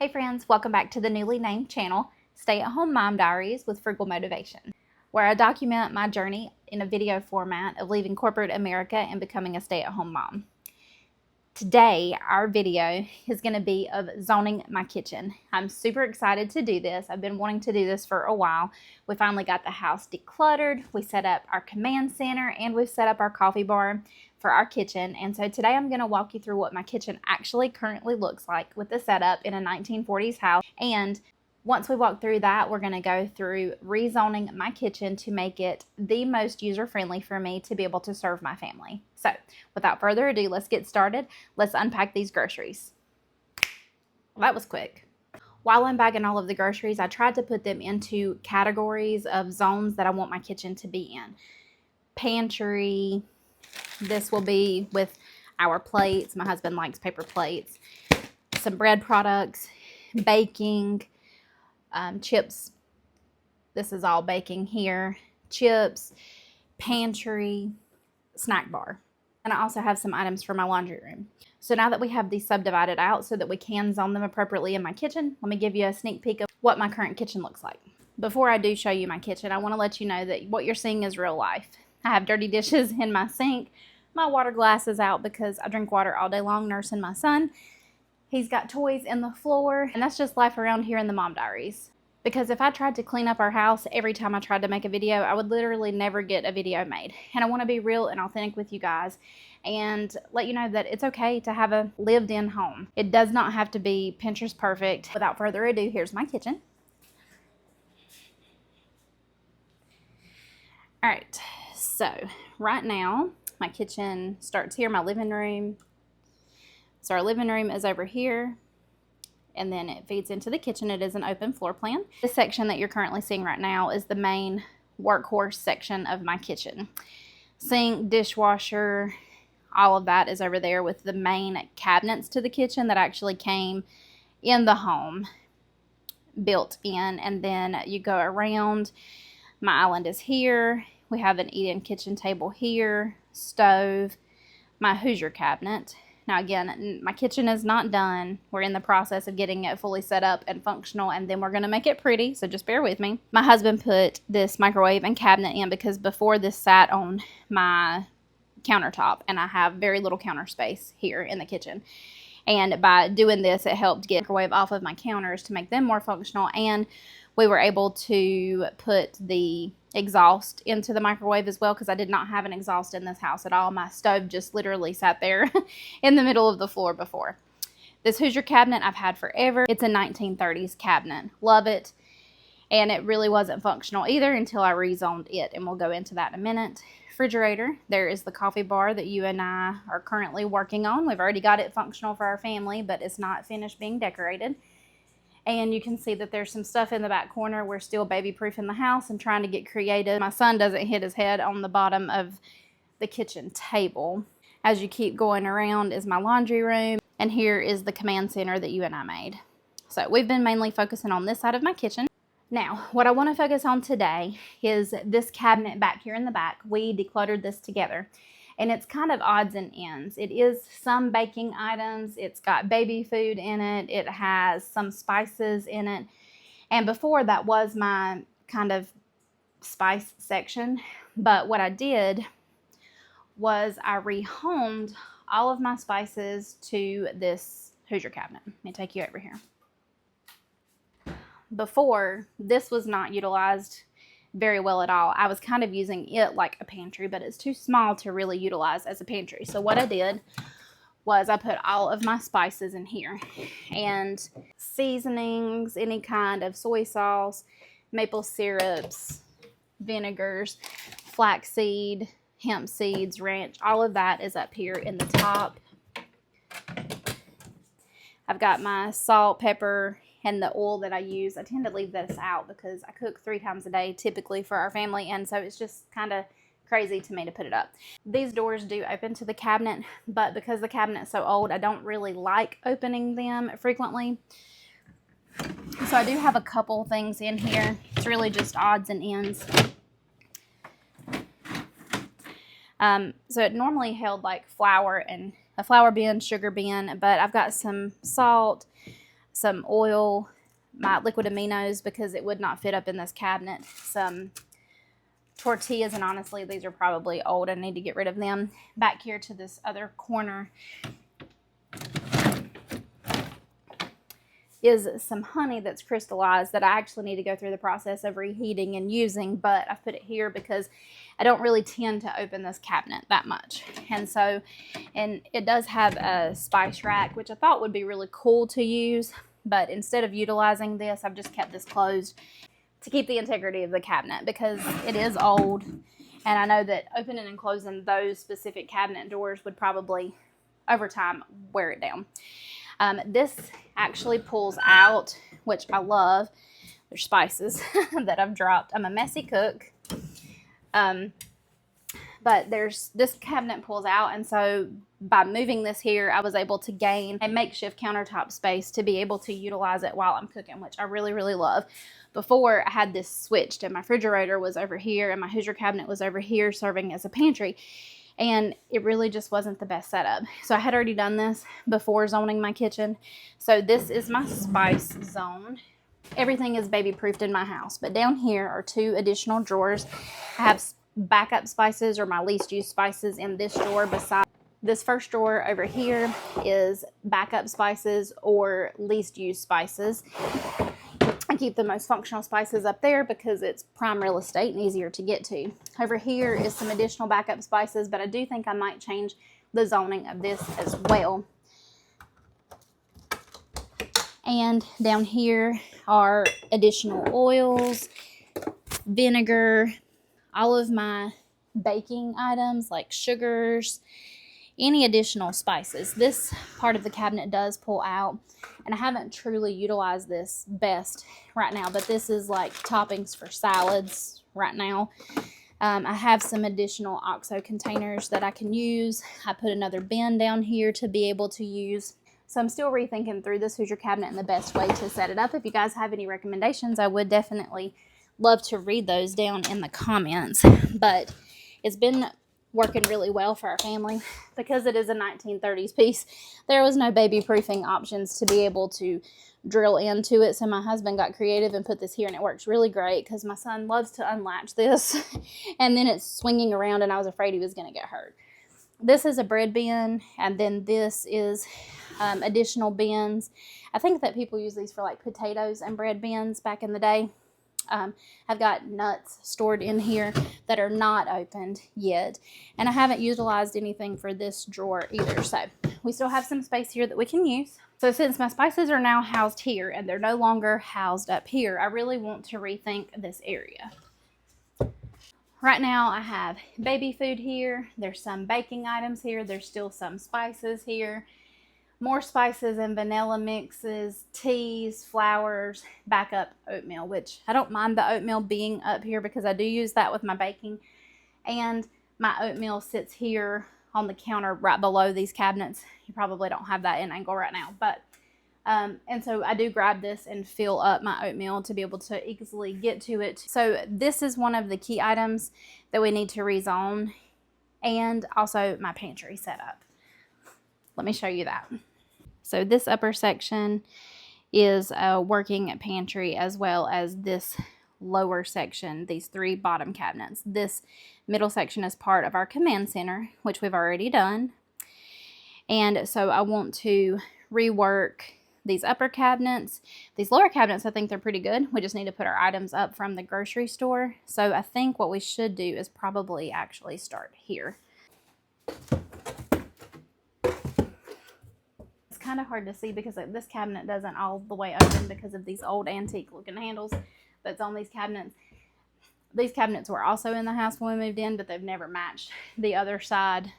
Hey friends, welcome back to the newly named channel, Stay at Home Mom Diaries with Frugal Motivation, where I document my journey in a video format of leaving corporate America and becoming a stay-at-home mom. Today, our video is going to be of zoning my kitchen. I'm super excited to do this. I've been wanting to do this for a while. We finally got the house decluttered. We set up our command center and we've set up our coffee bar for our kitchen. And so today I'm going to walk you through what my kitchen actually currently looks like with the setup in a 1940s house. And once we walk through that, we're going to go through rezoning my kitchen to make it the most user-friendly for me to be able to serve my family. So without further ado, let's get started. Let's unpack these groceries. Well, that was quick. While I'm bagging all of the groceries, I tried to put them into categories of zones that I want my kitchen to be in. Pantry. This will be with our plates. My husband likes paper plates. Some bread products, baking, chips. This is all baking here. Chips, pantry, snack bar. And I also have some items for my laundry room. So now that we have these subdivided out so that we can zone them appropriately in my kitchen, let me give you a sneak peek of what my current kitchen looks like. Before I do show you my kitchen, I want to let you know that what you're seeing is real life. I have dirty dishes in my sink. My water glass is out because I drink water all day long nursing my son. He's got toys in the floor, and that's just life around here in the Mom Diaries. Because if I tried to clean up our house every time I tried to make a video, I would literally never get a video made. And I want to be real and authentic with you guys and let you know that it's okay to have a lived-in home. It does not have to be Pinterest perfect. Without further ado, here's my kitchen. All right, so right now, my kitchen starts here, my living room. So our living room is over here, and then it feeds into the kitchen. It is an open floor plan. This section that you're currently seeing right now is the main workhorse section of my kitchen. Sink, dishwasher, all of that is over there with the main cabinets to the kitchen that actually came in the home, built in. And then you go around, my island is here. We have an eat-in kitchen table here, stove, my Hoosier cabinet. Now again, my kitchen is not done. We're in the process of getting it fully set up and functional, and then we're going to make it pretty, so just bear with me. My husband put this microwave and cabinet in because before this sat on my countertop, and I have very little counter space here in the kitchen. And by doing this, it helped get the microwave off of my counters to make them more functional, and we were able to put the exhaust into the microwave as well because I did not have an exhaust in this house at all. My stove just literally sat there in the middle of the floor before. This Hoosier cabinet I've had forever. It's a 1930s cabinet. Love it. And it really wasn't functional either until I rezoned it, and we'll go into that in a minute. Refrigerator. There is the coffee bar that you and I are currently working on. We've already got it functional for our family, but it's not finished being decorated. And you can see that there's some stuff in the back corner. We're still baby-proofing the house and trying to get creative. My son doesn't hit his head on the bottom of the kitchen table. As you keep going around is my laundry room. And here is the command center that you and I made. So we've been mainly focusing on this side of my kitchen. Now, what I want to focus on today is this cabinet back here in the back. We decluttered this together. And it's kind of odds and ends. It is some baking items. It's got baby food in it. It has some spices in it. And before that was my kind of spice section. But what I did was I rehomed all of my spices to this Hoosier cabinet. Let me take you over here. Before, this was not utilized very well at all. I was kind of using it like a pantry, but it's too small to really utilize as a pantry. So what I did was I put all of my spices in here, and seasonings, any kind of soy sauce, maple syrups, vinegars, flaxseed, hemp seeds, ranch, all of that is up here in the top. I've got my salt, pepper, and the oil that I use. I tend to leave this out because I cook 3 times a day typically for our family, and so it's just kind of crazy to me to put it up. These doors do open to the cabinet, but because the cabinet's so old, I don't really like opening them frequently. So I do have a couple things in here. It's really just odds and ends. So it normally held like flour and a flour bin, sugar bin, but I've got some salt, some oil, my liquid aminos because it would not fit up in this cabinet, some tortillas, and honestly these are probably old. I need to get rid of them. Back here to this other corner is some honey that's crystallized that I actually need to go through the process of reheating and using, but I've put it here because I don't really tend to open this cabinet that much. And it does have a spice rack, which I thought would be really cool to use, but instead of utilizing this, I've just kept this closed to keep the integrity of the cabinet because it is old, and I know that opening and closing those specific cabinet doors would probably, over time, wear it down. This actually pulls out, which I love. There's spices that I've dropped. I'm a messy cook. But this cabinet pulls out, and so by moving this here, I was able to gain a makeshift countertop space to be able to utilize it while I'm cooking, which I really, really love. Before, I had this switched, and my refrigerator was over here, and my Hoosier cabinet was over here serving as a pantry. And it really just wasn't the best setup. So I had already done this before zoning my kitchen. So this is my spice zone. Everything is baby proofed in my house. But down here are 2 additional drawers. I have backup spices or my least used spices in this drawer. Beside this first drawer over here is backup spices or least used spices. I keep the most functional spices up there because it's prime real estate and easier to get to. Over here is some additional backup spices, but I do think I might change the zoning of this as well. And down here are additional oils, vinegar, all of my baking items like sugars, any additional spices. This part of the cabinet does pull out, and I haven't truly utilized this best right now, but this is like toppings for salads right now. I have some additional OXO containers that I can use. I put another bin down here to be able to use. So I'm still rethinking through this Hoosier cabinet and the best way to set it up. If you guys have any recommendations, I would definitely love to read those down in the comments. But it's been working really well for our family because it is a 1930s piece. There was no baby proofing options to be able to drill into it, so my husband got creative and put this here, and it works really great because my son loves to unlatch this and then it's swinging around, and I was afraid he was going to get hurt. This is a bread bin, and then this is additional bins. I think that people use these for like potatoes and bread bins back in the day. I've got nuts stored in here that are not opened yet, and I haven't utilized anything for this drawer either, so we still have some space here that we can use. So since my spices are now housed here and they're no longer housed up here, I really want to rethink this area. Right now I have baby food here, there's some baking items here, there's still some spices here, more spices and vanilla mixes, teas, flours, backup oatmeal, which I don't mind the oatmeal being up here because I do use that with my baking. And my oatmeal sits here on the counter right below these cabinets. You probably don't have that in angle right now, but and so I do grab this and fill up my oatmeal to be able to easily get to it. So this is one of the key items that we need to rezone, and also my pantry setup. Let me show you that. So this upper section is a working pantry, as well as this lower section, these 3 bottom cabinets. This middle section is part of our command center, which we've already done. And so I want to rework these upper cabinets. These lower cabinets, I think they're pretty good. We just need to put our items up from the grocery store. So I think what we should do is probably actually start here. Kind of hard to see because this cabinet doesn't all the way open because of these old antique looking handles that's on these cabinets. These cabinets were also in the house when we moved in, but they've never matched the other side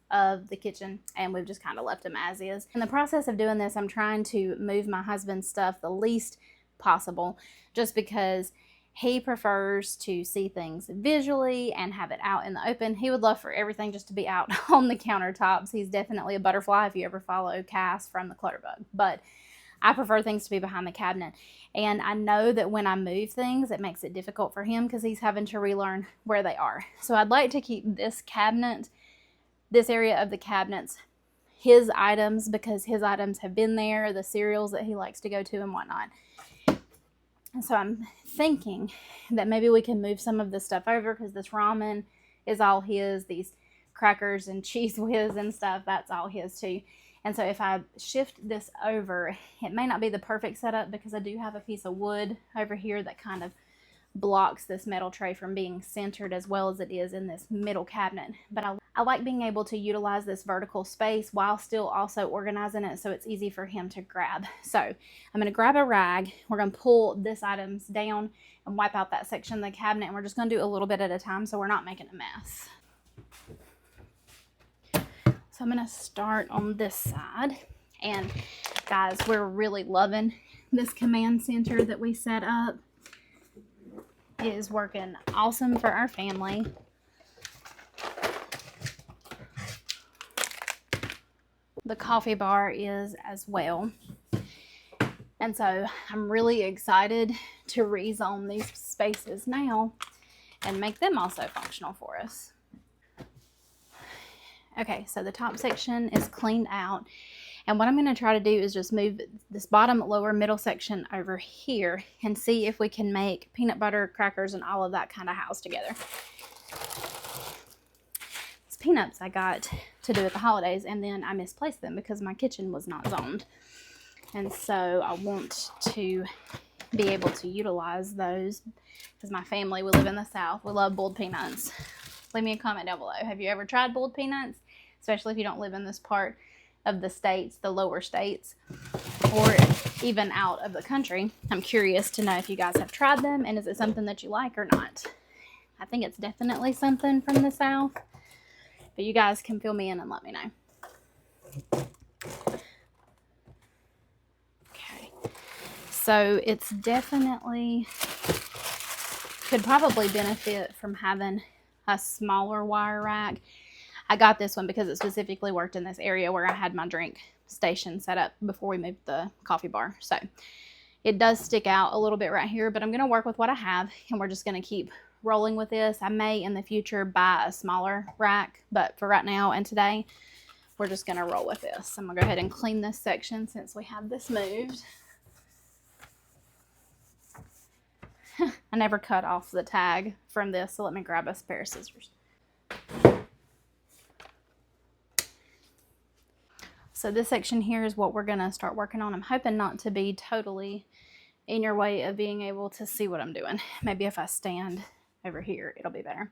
of the kitchen, and we've just kind of left them as is. In the process of doing this, I'm trying to move my husband's stuff the least possible, just because he prefers to see things visually and have it out in the open. He would love for everything just to be out on the countertops. He's definitely a butterfly if you ever follow Cass from the Clutterbug. But I prefer things to be behind the cabinet. And I know that when I move things, it makes it difficult for him because he's having to relearn where they are. So I'd like to keep this cabinet, this area of the cabinets his items because his items have been there, the cereals that he likes to go to and whatnot. And so I'm thinking that maybe we can move some of this stuff over because this ramen is all his. These crackers and cheese whiz and stuff, that's all his too. And so if I shift this over, it may not be the perfect setup because I do have a piece of wood over here that kind of blocks this metal tray from being centered as well as it is in this middle cabinet. But I like being able to utilize this vertical space while still also organizing it so it's easy for him to grab. So I'm going to grab a rag. We're going to pull this items down and wipe out that section of the cabinet. And we're just going to do a little bit at a time so we're not making a mess. So I'm going to start on this side. And guys, we're really loving this command center that we set up. It is working awesome for our family. The coffee bar is as well. And so I'm really excited to rezone these spaces now and make them also functional for us. Okay, so the top section is cleaned out. And what I'm going to try to do is just move this bottom, lower, middle section over here and see if we can make peanut butter, crackers, and all of that kind of house together. These peanuts I got to do at the holidays, and then I misplaced them because my kitchen was not zoned. And so I want to be able to utilize those because my family, we live in the South. We love boiled peanuts. Leave me a comment down below. Have you ever tried boiled peanuts? Especially if you don't live in this part of the states, the lower states, or even out of the country. I'm curious to know if you guys have tried them and is it something that you like or not. I think it's definitely something from the South, but you guys can fill me in and let me know. Okay, so it's definitely could probably benefit from having a smaller wire rack. I got this one because it specifically worked in this area where I had my drink station set up before we moved the coffee bar. So it does stick out a little bit right here, but I'm going to work with what I have and we're just going to keep rolling with this. I may in the future buy a smaller rack, but for right now and today, we're just going to roll with this. I'm going to go ahead and clean this section since we have this moved. I never cut off the tag from this, so let me grab a pair of scissors. So this section here is what we're going to start working on. I'm hoping not to be totally in your way of being able to see what I'm doing. Maybe if I stand over here, it'll be better.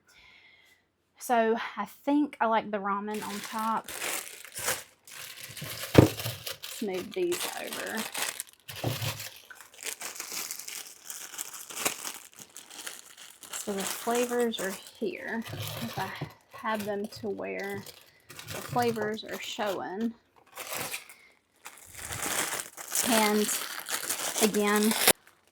So I think I like the ramen on top. Let's move these over. So the flavors are here. If I have them to where the flavors are showing. And again,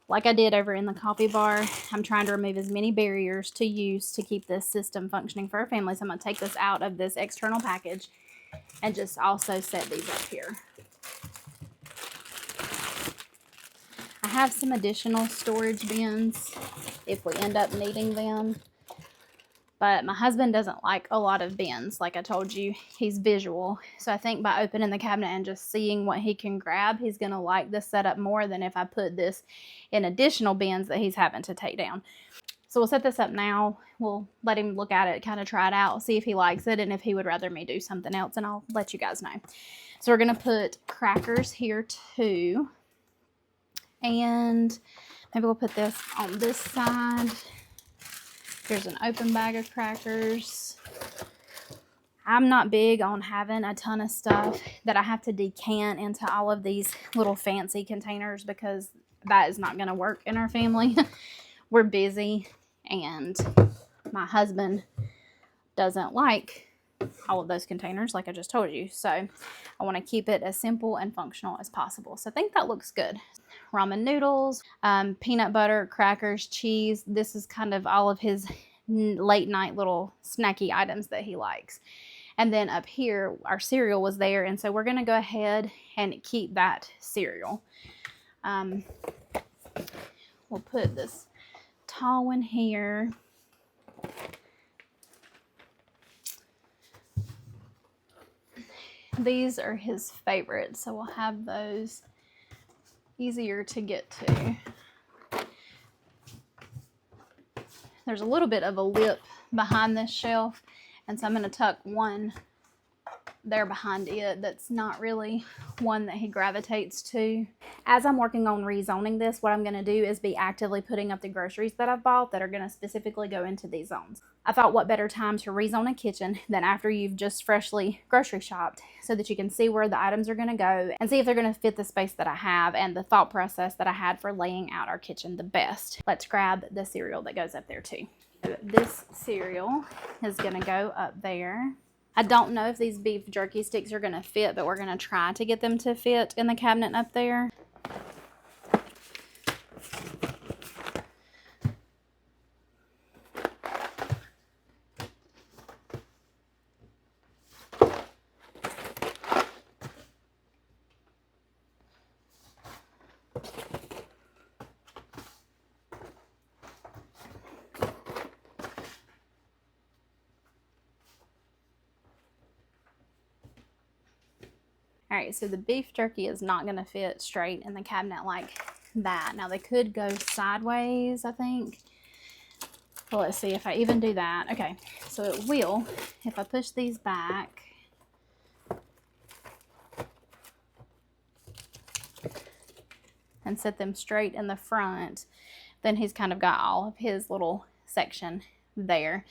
like I did over in the coffee bar, I'm trying to remove as many barriers to use to keep this system functioning for our family. So I'm going to take this out of this external package and just also set these up here. I have some additional storage bins if we end up needing them. But my husband doesn't like a lot of bins. Like I told you, he's visual. So I think by opening the cabinet and just seeing what he can grab, he's going to like this setup more than if I put this in additional bins that he's having to take down. So we'll set this up now. We'll let him look at it, kind of try it out, see if he likes it, and if he would rather me do something else, and I'll let you guys know. So we're going to put crackers here too. And maybe we'll put this on this side. Here's an open bag of crackers. I'm not big on having a ton of stuff that I have to decant into all of these little fancy containers because that is not going to work in our family. We're busy and my husband doesn't like all of those containers like I just told you. So I want to keep it as simple and functional as possible. So I think that looks good. Ramen noodles, peanut butter, crackers, cheese. This is kind of all of his late night little snacky items that he likes. And then up here, our cereal was there. And so we're going to go ahead and keep that cereal. We'll put this tall one here. These are his favorites, so we'll have those easier to get to. There's a little bit of a lip behind this shelf, and so I'm going to tuck one there behind it that's not really one that he gravitates to. As I'm working on rezoning this, what I'm going to do is be actively putting up the groceries that I've bought that are going to specifically go into these zones. I thought what better time to rezone a kitchen than after you've just freshly grocery shopped, so that you can see where the items are going to go and see if they're going to fit the space that I have and the thought process that I had for laying out our kitchen the best. Let's grab the cereal that goes up there too. This cereal is going to go up there. I don't know if these beef jerky sticks are going to fit, but we're going to try to get them to fit in the cabinet up there. All right, so the beef jerky is not going to fit straight in the cabinet like that. Now, they could go sideways, I think. Well, let's see if I even do that. Okay, so it will if I push these back. And set them straight in the front. Then he's kind of got all of his little section there.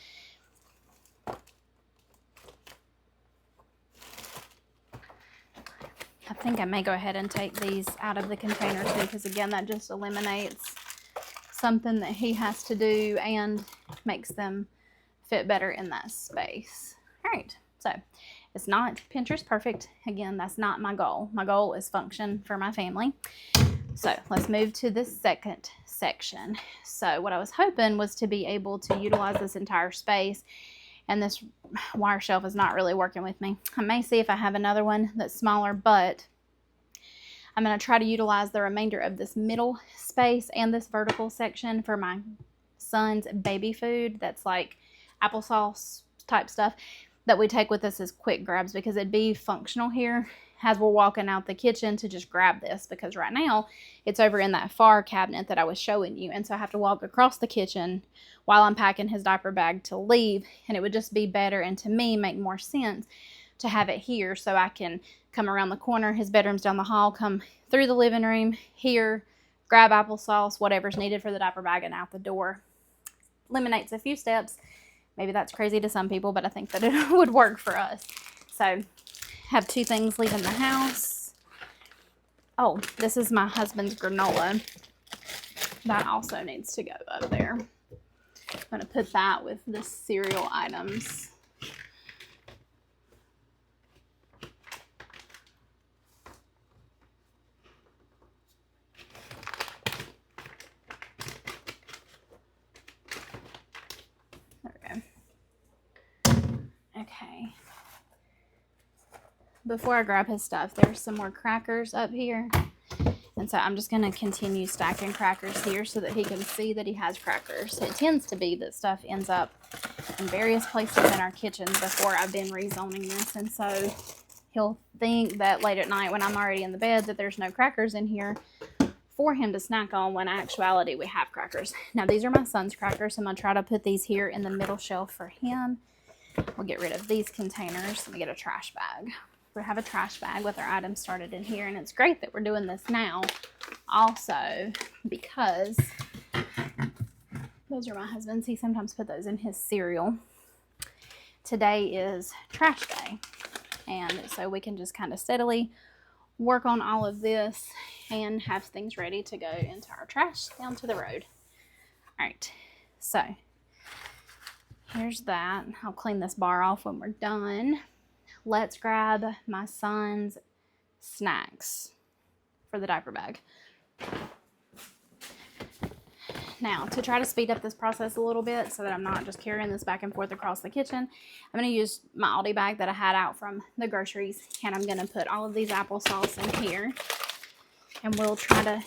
I think I may go ahead and take these out of the container too, because again, that just eliminates something that he has to do and makes them fit better in that space. All right, so it's not Pinterest perfect. Again, that's not my goal. My goal is function for my family. So let's move to the second section. So what I was hoping was to be able to utilize this entire space, and this wire shelf is not really working with me. I may see if I have another one that's smaller, but I'm going to try to utilize the remainder of this middle space and this vertical section for my son's baby food. That's like applesauce type stuff that we take with us as quick grabs, because it'd be functional here as we're walking out the kitchen to just grab this, because right now it's over in that far cabinet that I was showing you, and so I have to walk across the kitchen while I'm packing his diaper bag to leave, and it would just be better and to me make more sense to have it here, so I can come around the corner. His bedroom's down the hall, come through the living room here, grab applesauce, whatever's needed for the diaper bag, and out the door. Eliminates a few steps. Maybe that's crazy to some people, but I think that it would work for us. So have two things leaving the house. Oh, this is my husband's granola. That also needs to go up there. I'm going to put that with the cereal items. There we go. Okay. Before I grab his stuff, there's some more crackers up here. And so I'm just going to continue stacking crackers here so that he can see that he has crackers. It tends to be that stuff ends up in various places in our kitchen before I've been rezoning this. And so he'll think that late at night when I'm already in the bed that there's no crackers in here for him to snack on, when in actuality we have crackers. Now these are my son's crackers. So I'm going to try to put these here in the middle shelf for him. We'll get rid of these containers. Let me get a trash bag. We have a trash bag with our items started in here, and it's great that we're doing this now also, because those are my husband's. He sometimes put those in his cereal. Today is trash day, and so we can just kind of steadily work on all of this and have things ready to go into our trash down to the road. All right, so here's that. I'll clean this bar off when we're done. Let's grab my son's snacks for the diaper bag. Now, to try to speed up this process a little bit so that I'm not just carrying this back and forth across the kitchen, I'm going to use my Aldi bag that I had out from the groceries, and I'm going to put all of these applesauce in here, and we'll try to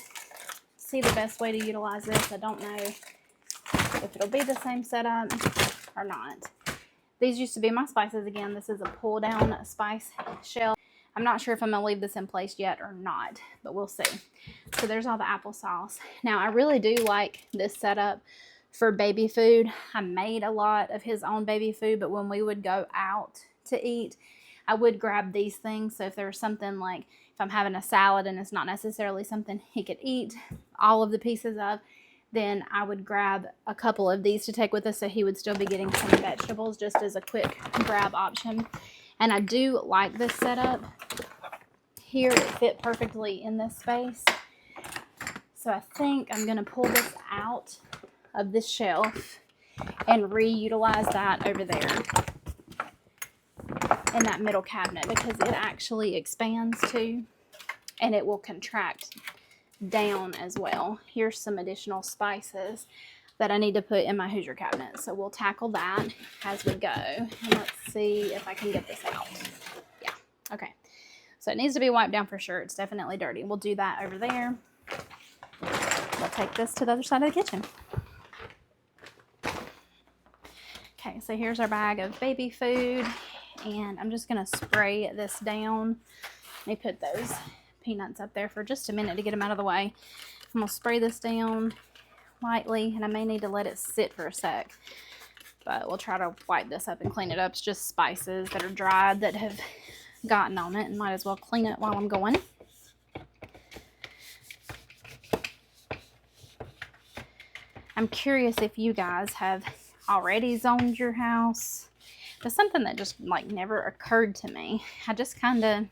see the best way to utilize this. I don't know if it'll be the same setup or not. These used to be my spices. Again, this is a pull down spice shelf. I'm not sure if I'm going to leave this in place yet or not, but we'll see. So there's all the applesauce. Now, I really do like this setup for baby food. I made a lot of his own baby food, but when we would go out to eat, I would grab these things. So if there was something like, if I'm having a salad and it's not necessarily something he could eat all of the pieces of, then I would grab a couple of these to take with us so he would still be getting some vegetables just as a quick grab option. And I do like this setup. Here it fit perfectly in this space. So I think I'm going to pull this out of this shelf and reutilize that over there in that middle cabinet, because it actually expands too, and it will contract down as well. Here's some additional spices that I need to put in my Hoosier cabinet. So we'll tackle that as we go. And let's see if I can get this out. Yeah, okay. So it needs to be wiped down for sure. It's definitely dirty. We'll do that over there. We'll take this to the other side of the kitchen. Okay, so here's our bag of baby food. And I'm just going to spray this down. Let me put those peanuts up there for just a minute to get them out of the way. I'm going to spray this down lightly, and I may need to let it sit for a sec, but we'll try to wipe this up and clean it up. It's just spices that are dried that have gotten on it, and might as well clean it while I'm going. I'm curious if you guys have already zoned your house. It's something that just like never occurred to me. I just kind of,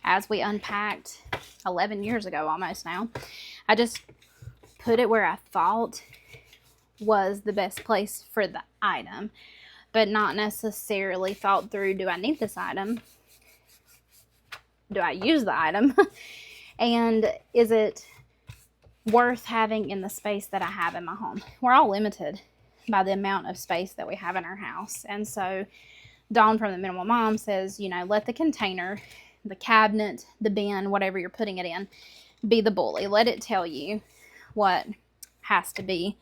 as we unpacked 11 years ago almost now, I just put it where I thought was the best place for the item, but not necessarily thought through, do I need this item? Do I use the item? And is it worth having in the space that I have in my home? We're all limited by the amount of space that we have in our house. And so Dawn from the Minimal Mom says, you know, let the container, the cabinet, the bin, whatever you're putting it in, be the bully. Let it tell you what has to be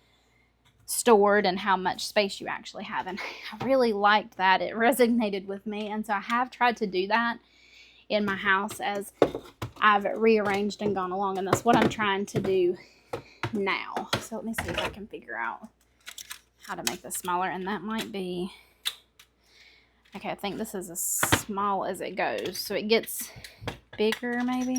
stored and how much space you actually have. And I really liked that. It resonated with me. And so I have tried to do that in my house as I've rearranged and gone along. And that's what I'm trying to do now. So let me see if I can figure out how to make this smaller. And that might be, okay, I think this is as small as it goes. So it gets bigger maybe.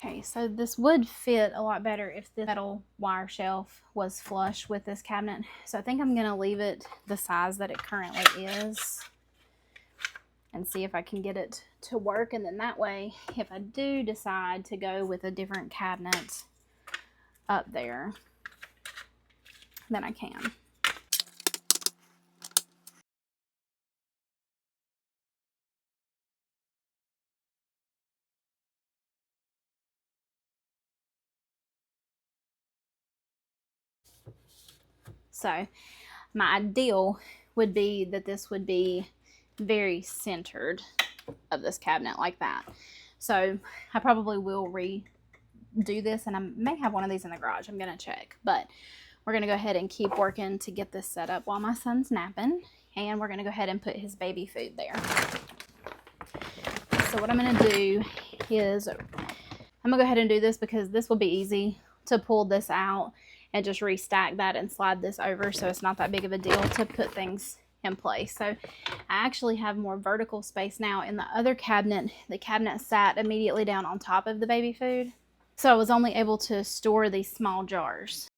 Okay, so this would fit a lot better if the metal wire shelf was flush with this cabinet. So I think I'm going to leave it the size that it currently is and see if I can get it to work. And then that way, if I do decide to go with a different cabinet up there, then I can. So my ideal would be that this would be very centered of this cabinet like that. So I probably will redo this, and I may have one of these in the garage. I'm going to check, but we're going to go ahead and keep working to get this set up while my son's napping, and we're going to go ahead and put his baby food there. So what I'm going to do is I'm going to go ahead and do this because this will be easy to pull this out and just restack that and slide this over, so it's not that big of a deal to put things in place. So I actually have more vertical space now in the other cabinet. The cabinet sat immediately down on top of the baby food, so I was only able to store these small jars.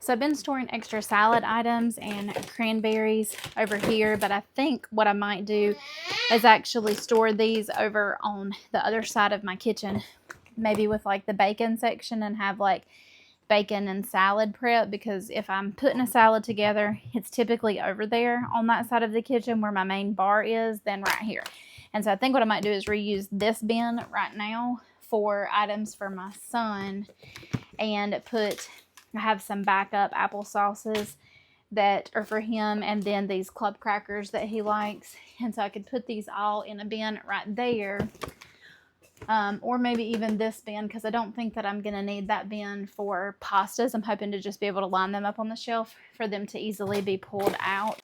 So I've been storing extra salad items and cranberries over here, but I think what I might do is actually store these over on the other side of my kitchen, maybe with like the bacon section, and have like bacon and salad prep, because if I'm putting a salad together, it's typically over there on that side of the kitchen where my main bar is, than right here. And so I think what I might do is reuse this bin right now for items for my son, and I have some backup applesauces that are for him, and then these club crackers that he likes. And so I could put these all in a bin right there. Or maybe even this bin, because I don't think that I'm going to need that bin for pastas. I'm hoping to just be able to line them up on the shelf for them to easily be pulled out.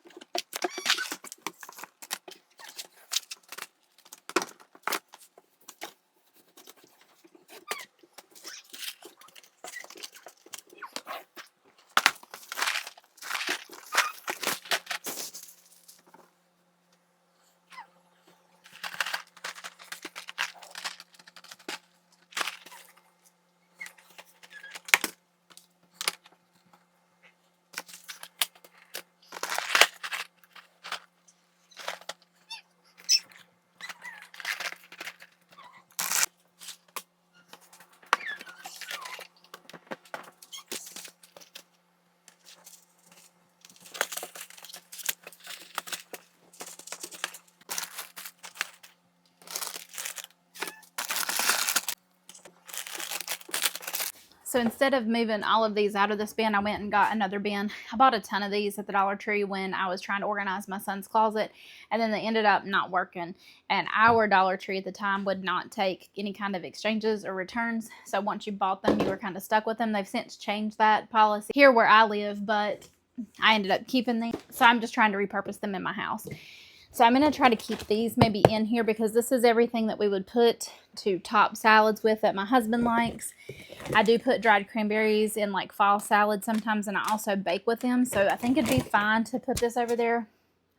So instead of moving all of these out of this bin, I went and got another bin. I bought a ton of these at the Dollar Tree when I was trying to organize my son's closet, and then they ended up not working. And our Dollar Tree at the time would not take any kind of exchanges or returns. So once you bought them, you were kind of stuck with them. They've since changed that policy here where I live, but I ended up keeping them. So I'm just trying to repurpose them in my house. So I'm going to try to keep these maybe in here, because this is everything that we would put to top salads with that my husband likes. I do put dried cranberries in like fall salad sometimes, and I also bake with them. So I think it'd be fine to put this over there,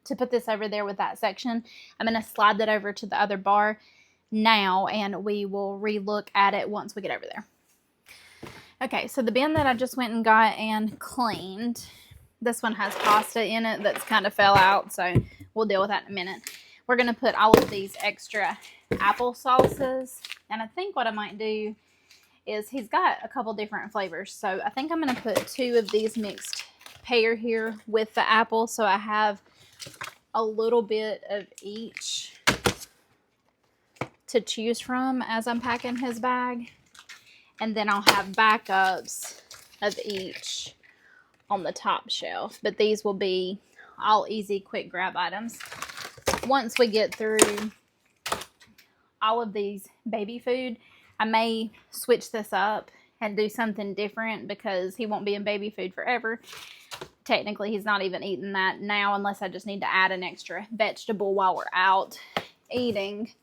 with that section. I'm going to slide that over to the other bar now, and we will re-look at it once we get over there. Okay, so the bin that I just went and got and cleaned, this one has pasta in it that's kind of fell out, so we'll deal with that in a minute. We're going to put all of these extra apple sauces, and I think what I might do is he's got a couple different flavors, so I think I'm going to put 2 of these mixed pear here with the apple, so I have a little bit of each to choose from as I'm packing his bag, and then I'll have backups of each on the top shelf, but these will be all easy quick grab items. Once we get through all of these baby food, I may switch this up and do something different, because he won't be in baby food forever. Technically, he's not even eating that now, unless I just need to add an extra vegetable while we're out eating.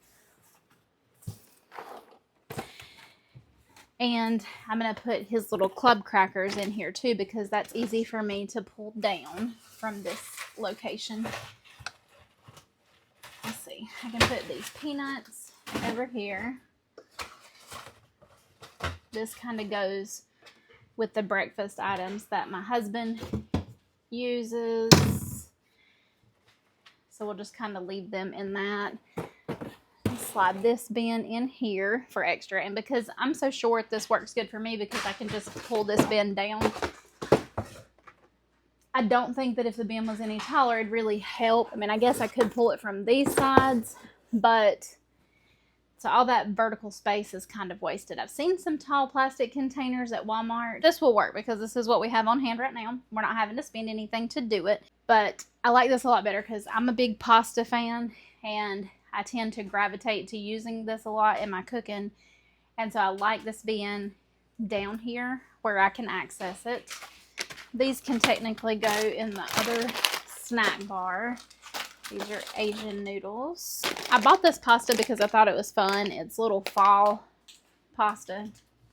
And I'm going to put his little club crackers in here too, because that's easy for me to pull down from this location. Let's see. I can put these peanuts over here. This kind of goes with the breakfast items that my husband uses. So we'll just kind of leave them in that. Slide this bin in here for extra, and because I'm so short, this works good for me because I can just pull this bin down. I don't think that if the bin was any taller, it'd really help. I mean, I guess I could pull it from these sides, but so all that vertical space is kind of wasted. I've seen some tall plastic containers at Walmart. This will work because this is what we have on hand right now. We're not having to spend anything to do it, but I like this a lot better because I'm a big pasta fan, and I tend to gravitate to using this a lot in my cooking, and so I like this being down here where I can access it. These can technically go in the other snack bar. These are Asian noodles. I bought this pasta because I thought it was fun. It's little fall pasta.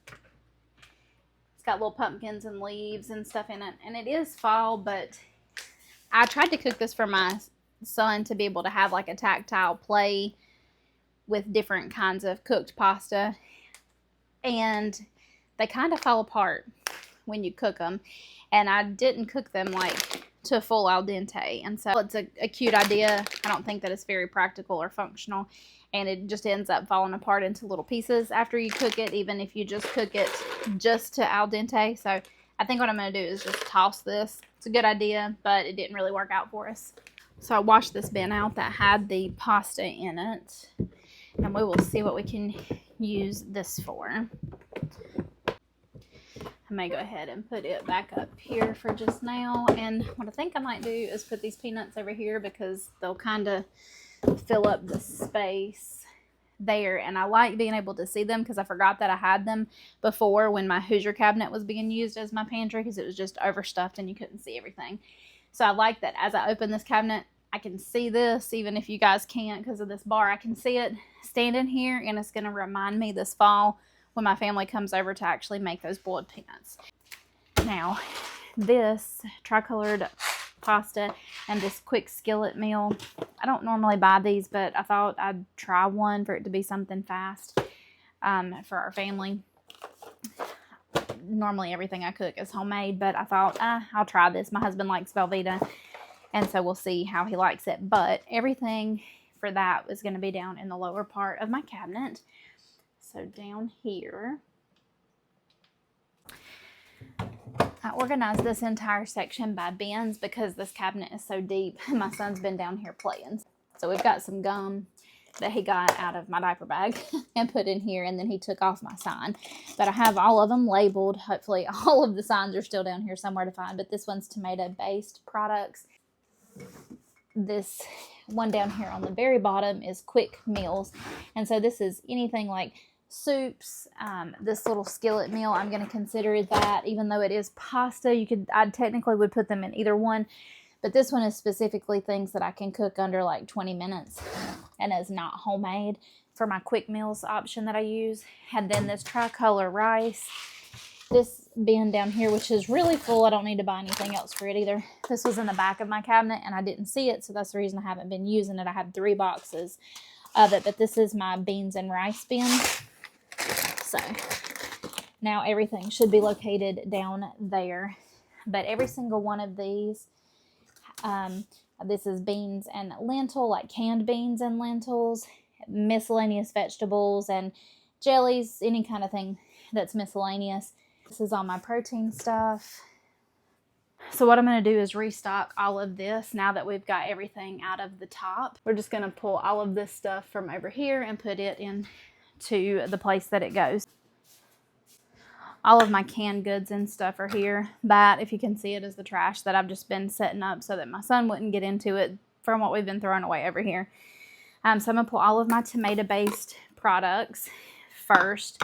It's got little pumpkins and leaves and stuff in it, and it is fall, but I tried to cook this for my son to be able to have like a tactile play with different kinds of cooked pasta, and they kind of fall apart when you cook them, and I didn't cook them like to full al dente, and so it's a cute idea. I don't think that it's very practical or functional, and it just ends up falling apart into little pieces after you cook it, even if you just cook it just to al dente. So I think what I'm going to do is just toss this. It's a good idea, but it didn't really work out for us. So I washed this bin out that had the pasta in it, and we will see what we can use this for. I'm may go ahead and put it back up here for just now. And what I think I might do is put these peanuts over here because they'll kind of fill up the space there. And I like being able to see them because I forgot that I had them before when my Hoosier cabinet was being used as my pantry because it was just overstuffed and you couldn't see everything. So I like that as I open this cabinet, I can see this, even if you guys can't because of this bar. I can see it standing here, and it's going to remind me this fall when my family comes over to actually make those boiled peanuts. Now, this tricolored pasta and this quick skillet meal, I don't normally buy these, but I thought I'd try one for it to be something fast for our family. Normally everything I cook is homemade, but I thought I'll try this. My husband likes Velveeta, and so we'll see how he likes it. But everything for that is going to be down in the lower part of my cabinet. So down here, I organized this entire section by bins because this cabinet is so deep. My son's been down here playing. So we've got some gum that he got out of my diaper bag and put in here, and then he took off my sign. But I have all of them labeled. Hopefully all of the signs are still down here somewhere to find, but this one's tomato-based products. This one down here on the very bottom is quick meals, and so this is anything like soups. This little skillet meal, I'm going to consider that, even though it is pasta. I technically would put them in either one, but this one is specifically things that I can cook under like 20 minutes and is not homemade for my quick meals option that I use. And then this tricolor rice, this bin down here, which is really full. I don't need to buy anything else for it either. This was in the back of my cabinet and I didn't see it, so that's the reason I haven't been using it. I had 3 boxes of it, but this is my beans and rice bin. So now everything should be located down there. But every single one of these, this is beans and lentil, like canned beans and lentils, miscellaneous vegetables and jellies, any kind of thing that's miscellaneous. This is all my protein stuff. So what I'm going to do is restock all of this now that we've got everything out of the top. We're just going to pull all of this stuff from over here and put it into the place that it goes. All of my canned goods and stuff are here. That, if you can see it, is the trash that I've just been setting up so that my son wouldn't get into it from what we've been throwing away over here. So I'm going to pull all of my tomato-based products first.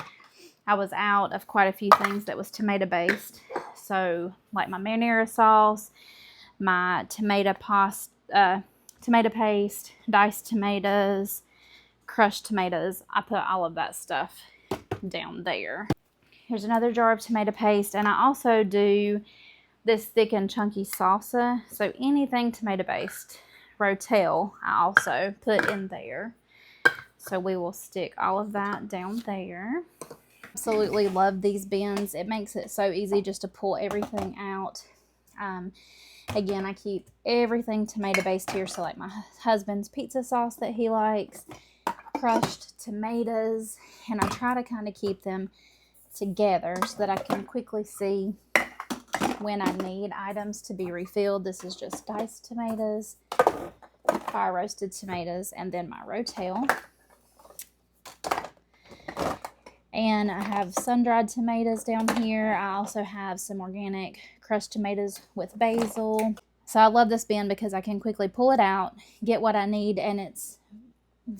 I was out of quite a few things that was tomato-based. So, like my marinara sauce, my tomato paste, diced tomatoes, crushed tomatoes. I put all of that stuff down there. Here's another jar of tomato paste, and I also do this thick and chunky salsa. So anything tomato-based, Rotel, I also put in there. So we will stick all of that down there. Absolutely love these bins. It makes it so easy just to pull everything out. Again, I keep everything tomato-based here. So like my husband's pizza sauce that he likes, crushed tomatoes, and I try to kind of keep them together so that I can quickly see when I need items to be refilled. This is just diced tomatoes, fire roasted tomatoes, and then my Rotel. And I have sun-dried tomatoes down here. I also have some organic crushed tomatoes with basil. So I love this bin because I can quickly pull it out, get what I need, and it's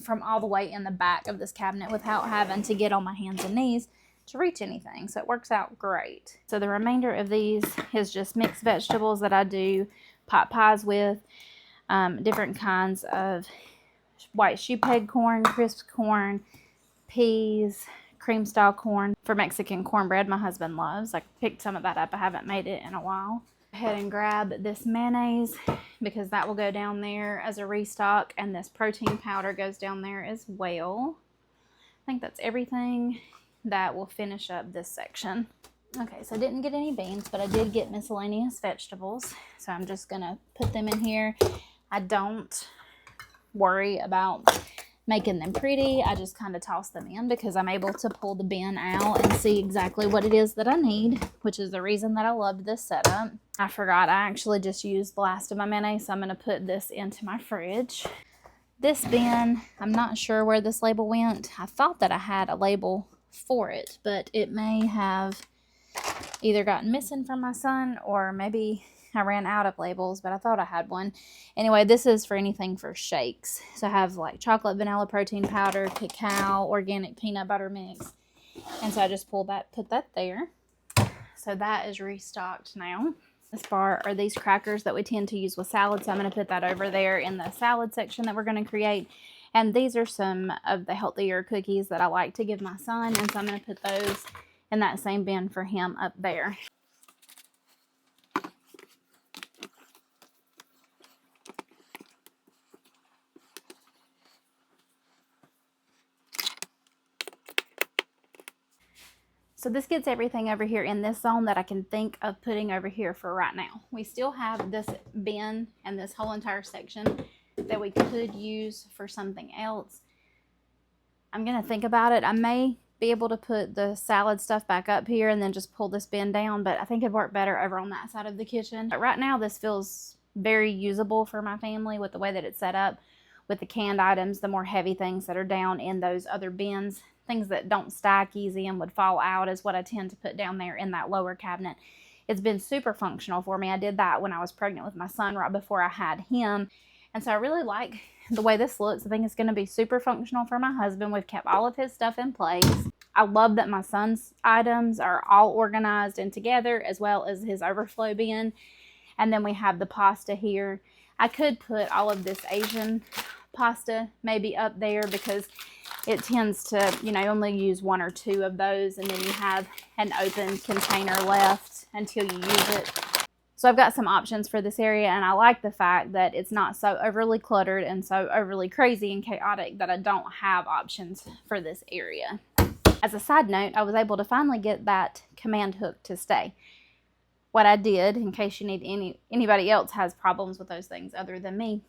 from all the way in the back of this cabinet without having to get on my hands and knees to reach anything. So it works out great. So the remainder of these is just mixed vegetables that I do pot pies with, different kinds of white shoe peg corn, crisp corn, peas, cream style corn for Mexican cornbread my husband loves. I picked some of that up. I haven't made it in a while. Go ahead and grab this mayonnaise because that will go down there as a restock, and this protein powder goes down there as well. I think that's everything that will finish up this section. Okay, so I didn't get any beans, but I did get miscellaneous vegetables. So I'm just gonna put them in here. I don't worry about making them pretty. I just kind of toss them in because I'm able to pull the bin out and see exactly what it is that I need, which is the reason that I loved this setup. I forgot I actually just used the last of my mayonnaise, so I'm going to put this into my fridge. This bin, I'm not sure where this label went. I thought that I had a label for it, but it may have either gotten missing from my son, or maybe I ran out of labels, but I thought I had one. Anyway, this is for anything for shakes. So I have like chocolate vanilla protein powder, cacao, organic peanut butter mix. And so I just put that there. So that is restocked now. This bar are these crackers that we tend to use with salad. So I'm going to put that over there in the salad section that we're going to create. And these are some of the healthier cookies that I like to give my son. And so I'm going to put those in that same bin for him up there. So this gets everything over here in this zone that I can think of putting over here for right now. We still have this bin and this whole entire section that we could use for something else. I'm going to think about it. I may be able to put the salad stuff back up here and then just pull this bin down, but I think it'd work better over on that side of the kitchen. But right now this feels very usable for my family with the way that it's set up, with the canned items, the more heavy things that are down in those other bins. Things that don't stack easy and would fall out is what I tend to put down there in that lower cabinet. It's been super functional for me. I did that when I was pregnant with my son right before I had him. And so I really like the way this looks. I think it's going to be super functional for my husband. We've kept all of his stuff in place. I love that my son's items are all organized and together, as well as his overflow bin. And then we have the pasta here. I could put all of this Asian pasta maybe up there because it tends to, you know, only use 1 or 2 of those, and then you have an open container left until you use it. So I've got some options for this area, and I like the fact that it's not so overly cluttered and so overly crazy and chaotic that I don't have options for this area. As a side note, I was able to finally get that command hook to stay. What I did, in case you need anybody else has problems with those things other than me,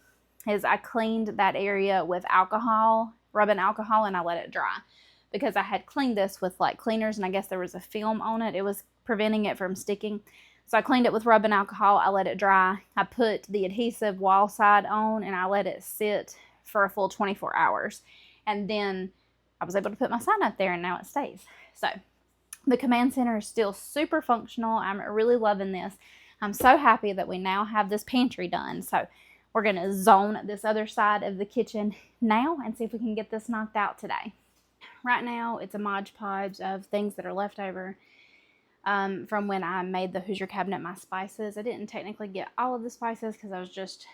is I cleaned that area with alcohol, rubbing alcohol, and I let it dry. Because I had cleaned this with like cleaners, and I guess there was a film on it. It was preventing it from sticking. So I cleaned it with rubbing alcohol. I let it dry. I put the adhesive wall side on, and I let it sit for a full 24 hours. And then I was able to put my sign up there, and now it stays. So the command center is still super functional. I'm really loving this. I'm so happy that we now have this pantry done. So we're going to zone this other side of the kitchen now and see if we can get this knocked out today. Right now, it's a Mod Podge of things that are left over from when I made the Hoosier cabinet my spices. I didn't technically get all of the spices because I was just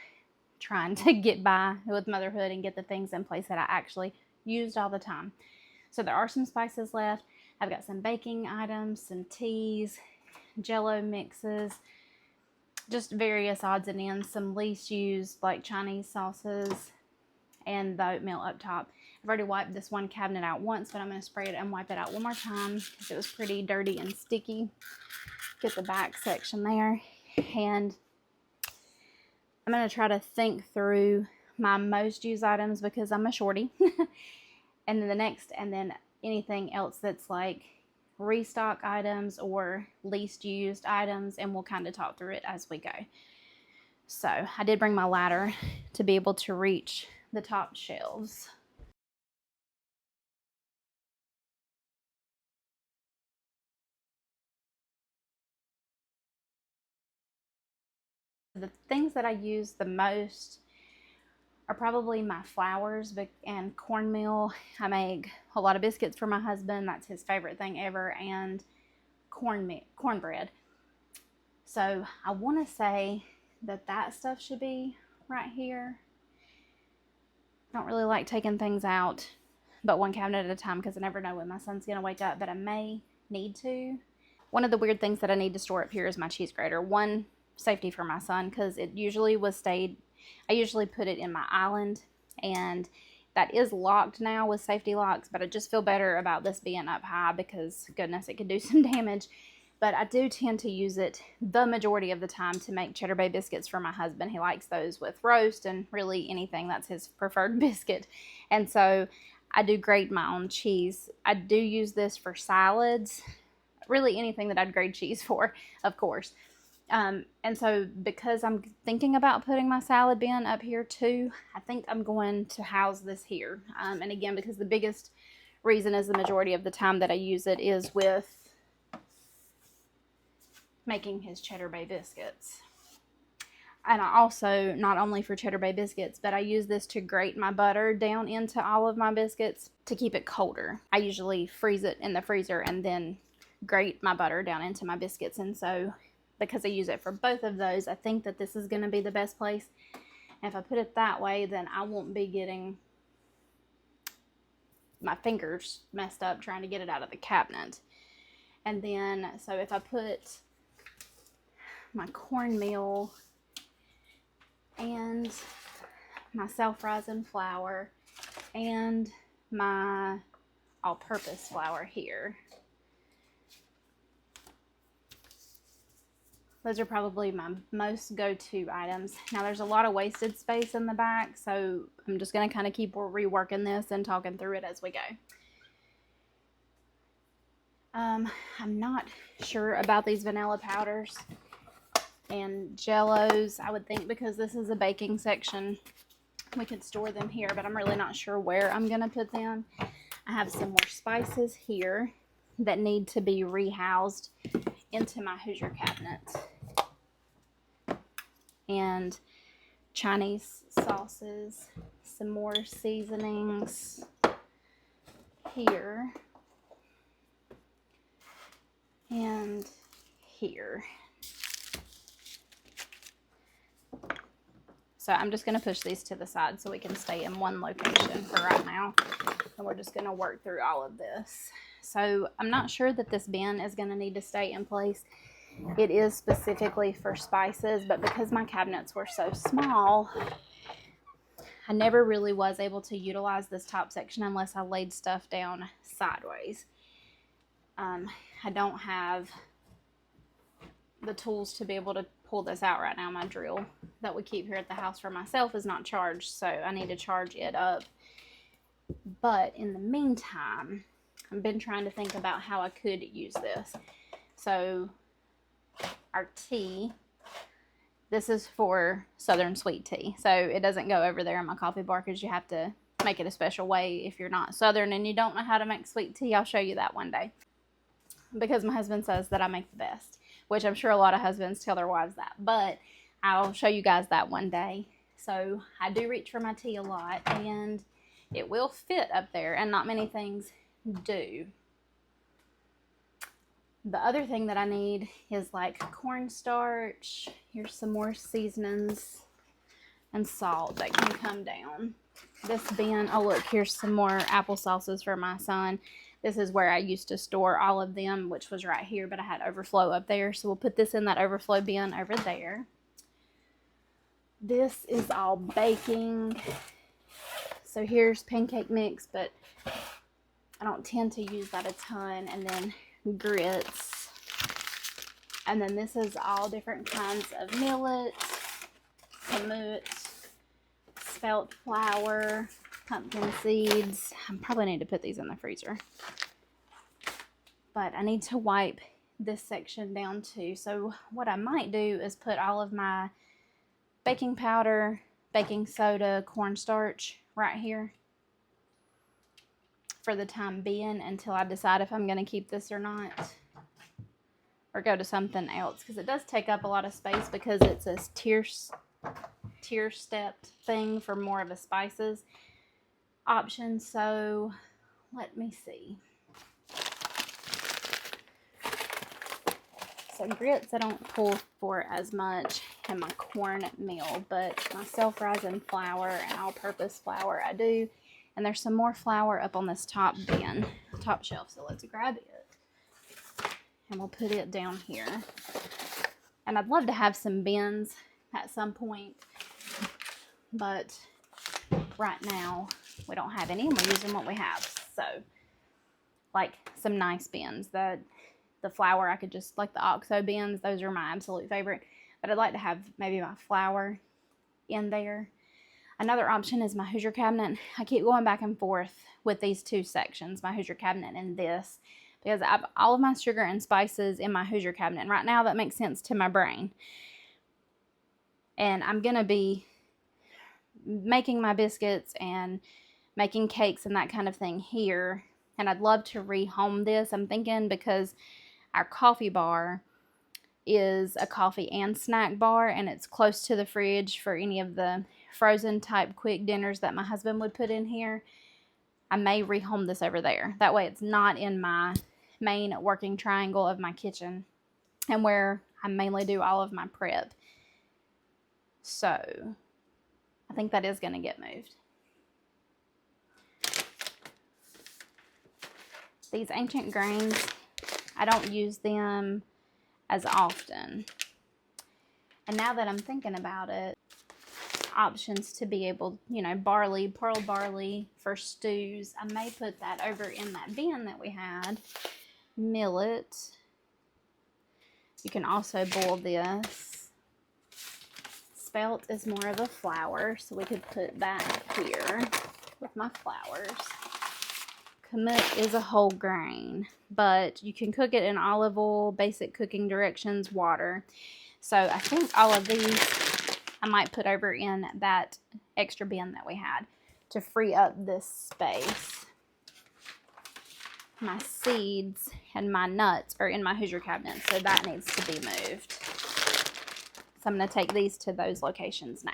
trying to get by with motherhood and get the things in place that I actually used all the time. So there are some spices left. I've got some baking items, some teas, Jello mixes, just various odds and ends, some least used like Chinese sauces, and the oatmeal up top. I've already wiped this one cabinet out once, but I'm going to spray it and wipe it out one more time because it was pretty dirty and sticky. Get the back section there, and I'm going to try to think through my most used items because I'm a shorty. And then the next, and then anything else that's like restock items or least used items, and we'll kind of talk through it as we go. So I did bring my ladder to be able to reach the top shelves. The things that I use the most are probably my flours and cornmeal. I make a lot of biscuits for my husband. That's his favorite thing ever, and cornbread. So I want to say that stuff should be right here. I don't really like taking things out but one cabinet at a time because I never know when my son's going to wake up, but I may need to. One of the weird things that I need to store up here is my cheese grater. One, safety for my son, because it usually I usually put it in my island, and that is locked now with safety locks, but I just feel better about this being up high because, goodness, it could do some damage. But I do tend to use it the majority of the time to make Cheddar Bay biscuits for my husband. He likes those with roast and really anything. That's his preferred biscuit. And so I do grate my own cheese. I do use this for salads, really anything that I'd grate cheese for, of course. And so because I'm thinking about putting my salad bin up here too, I think I'm going to house this here. And again, because the biggest reason is the majority of the time that I use it is with making his Cheddar Bay biscuits. And I also, not only for Cheddar Bay biscuits, but I use this to grate my butter down into all of my biscuits to keep it colder. I usually freeze it in the freezer and then grate my butter down into my biscuits. And so because I use it for both of those, I think that this is going to be the best place. And if I put it that way, then I won't be getting my fingers messed up trying to get it out of the cabinet. And then, so if I put my cornmeal and my self-rising flour and my all-purpose flour here. Those are probably my most go-to items. Now there's a lot of wasted space in the back, so I'm just going to kind of keep reworking this and talking through it as we go. I'm not sure about these vanilla powders and Jellos. I would think because this is a baking section, we could store them here, but I'm really not sure where I'm going to put them. I have some more spices here that need to be rehoused into my Hoosier cabinet. And Chinese sauces, some more seasonings here and here. So I'm just going to push these to the side so we can stay in one location for right now. And we're just going to work through all of this. So I'm not sure that this bin is going to need to stay in place. It is specifically for spices, but because my cabinets were so small, I never really was able to utilize this top section unless I laid stuff down sideways. I don't have the tools to be able to pull this out right now. My drill that we keep here at the house for myself is not charged, so I need to charge it up. But in the meantime, I've been trying to think about how I could use this. So our tea, this is for Southern sweet tea, so it doesn't go over there in my coffee bar because you have to make it a special way if you're not Southern and you don't know how to make sweet tea. I'll show you that one day because my husband says that I make the best, which I'm sure a lot of husbands tell their wives that, but I'll show you guys that one day. So I do reach for my tea a lot, and it will fit up there, and not many things do. The other thing that I need is like cornstarch. Here's some more seasonings and salt that can come down. This bin, oh look, here's some more applesauces for my son. This is where I used to store all of them, which was right here, but I had overflow up there. So we'll put this in that overflow bin over there. This is all baking. So here's pancake mix, but I don't tend to use that a ton. And then grits. And then this is all different kinds of millet, kamut, spelt flour, pumpkin seeds. I probably need to put these in the freezer. But I need to wipe this section down too. So what I might do is put all of my baking powder, baking soda, cornstarch right here for the time being until I decide if I'm going to keep this or not, or go to something else, because it does take up a lot of space because it's a tier stepped thing for more of a spices option. So let me see. So grits I don't pull for as much, and my cornmeal, but my self-rising flour and all-purpose flour I do. And there's some more flour up on this top bin, top shelf. So let's grab it, and we'll put it down here. And I'd love to have some bins at some point, but right now we don't have any, and we're using what we have. So like some nice bins that the flour I could just, like the OXO bins, those are my absolute favorite, but I'd like to have maybe my flour in there. Another option is my Hoosier cabinet. I keep going back and forth with these two sections, my Hoosier cabinet and this, because I have all of my sugar and spices in my Hoosier cabinet. And right now that makes sense to my brain. And I'm going to be making my biscuits and making cakes and that kind of thing here. And I'd love to rehome this. I'm thinking because our coffee bar is a coffee and snack bar, and it's close to the fridge for any of the frozen type quick dinners that my husband would put in here. I may rehome this over there. That way it's not in my main working triangle of my kitchen and where I mainly do all of my prep. So I think that is going to get moved. These ancient grains, I don't use them as often. And now that I'm thinking about it, options to be able, you know, barley, pearl barley for stews. I may put that over in that bin that we had. Millet. You can also boil this. Spelt is more of a flour, so we could put that here with my flours. Kamut is a whole grain, but you can cook it in olive oil, basic cooking directions, water. So I think all of these I might put over in that extra bin that we had to free up this space. My seeds and my nuts are in my Hoosier cabinet, so that needs to be moved. So I'm going to take these to those locations now.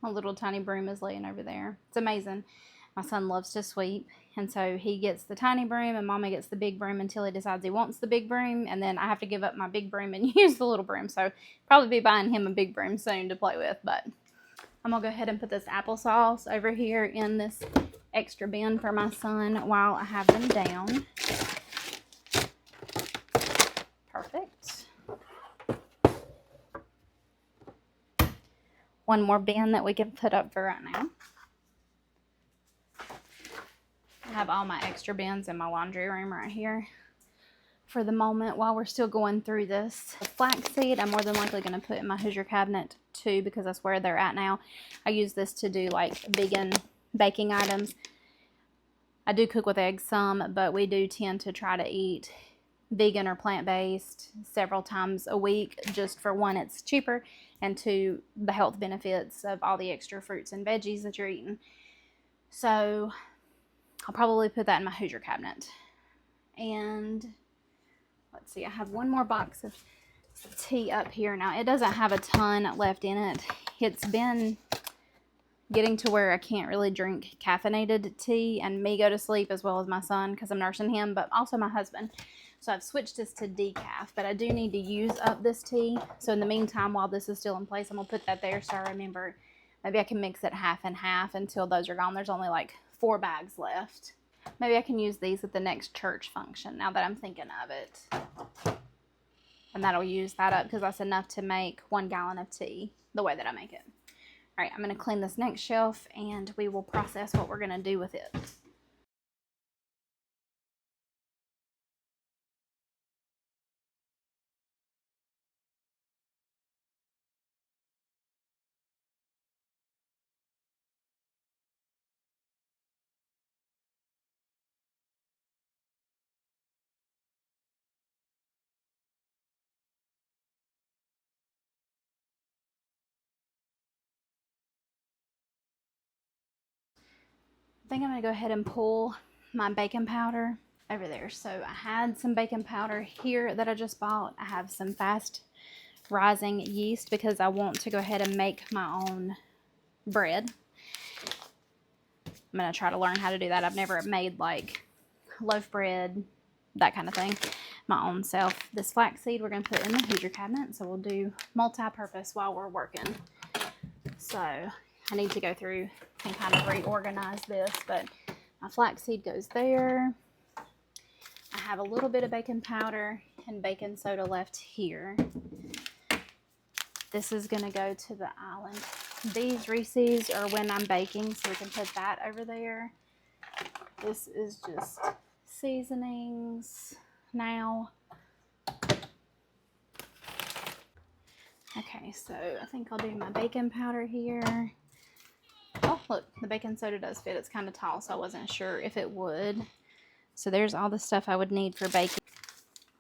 My little tiny broom is laying over there. It's amazing. My son loves to sweep, and so he gets the tiny broom and Mama gets the big broom until he decides he wants the big broom, and then I have to give up my big broom and use the little broom. So probably be buying him a big broom soon to play with, but I'm gonna go ahead and put this applesauce over here in this extra bin for my son while I have them down. Perfect. One more bin that we can put up for right now. I have all my extra bins in my laundry room right here for the moment while we're still going through this. The flaxseed I'm more than likely going to put in my Hoosier cabinet too, because that's where they're at now. I use this to do like vegan baking items. I do cook with eggs some, but we do tend to try to eat vegan or plant-based several times a week, just for one, it's cheaper, and two, the health benefits of all the extra fruits and veggies that you're eating. So I'll probably put that in my Hoosier cabinet. And let's see, I have one more box of tea up here. Now it doesn't have a ton left in it. It's been getting to where I can't really drink caffeinated tea and me go to sleep, as well as my son because I'm nursing him, but also my husband. So I've switched this to decaf, but I do need to use up this tea. So in the meantime, while this is still in place, I'm going to put that there so I remember. Maybe I can mix it half and half until those are gone. There's only like 4 bags left. Maybe I can use these at the next church function now that I'm thinking of it. And that'll use that up because that's enough to make 1 gallon of tea the way that I make it. All right, I'm going to clean this next shelf and we will process what we're going to do with it. I think I'm going to go ahead and pull my baking powder over there. So I had some baking powder here that I just bought. I have some fast rising yeast because I want to go ahead and make my own bread. I'm going to try to learn how to do that. I've never made like loaf bread, that kind of thing, my own self. This flaxseed we're going to put in the Hoosier cabinet, so we'll do multi-purpose while we're working. So I need to go through and kind of reorganize this, but my flaxseed goes there. I have a little bit of baking powder and baking soda left here. This is going to go to the island. These Reese's are when I'm baking, so we can put that over there. This is just seasonings, now. Okay, so I think I'll do my baking powder here. Oh, look, the baking soda does fit. It's kind of tall, so I wasn't sure if it would. So there's all the stuff I would need for baking.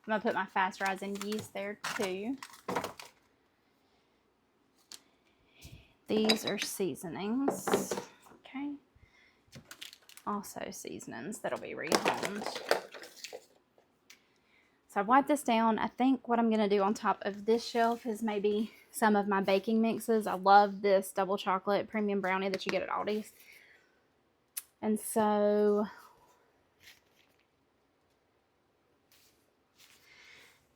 I'm going to put my fast rising yeast there too. These are seasonings. Okay. Also seasonings that'll be rehomed. So I've wiped this down. I think what I'm going to do on top of this shelf is maybe some of my baking mixes. I love this double chocolate premium brownie that you get at Aldi's. And so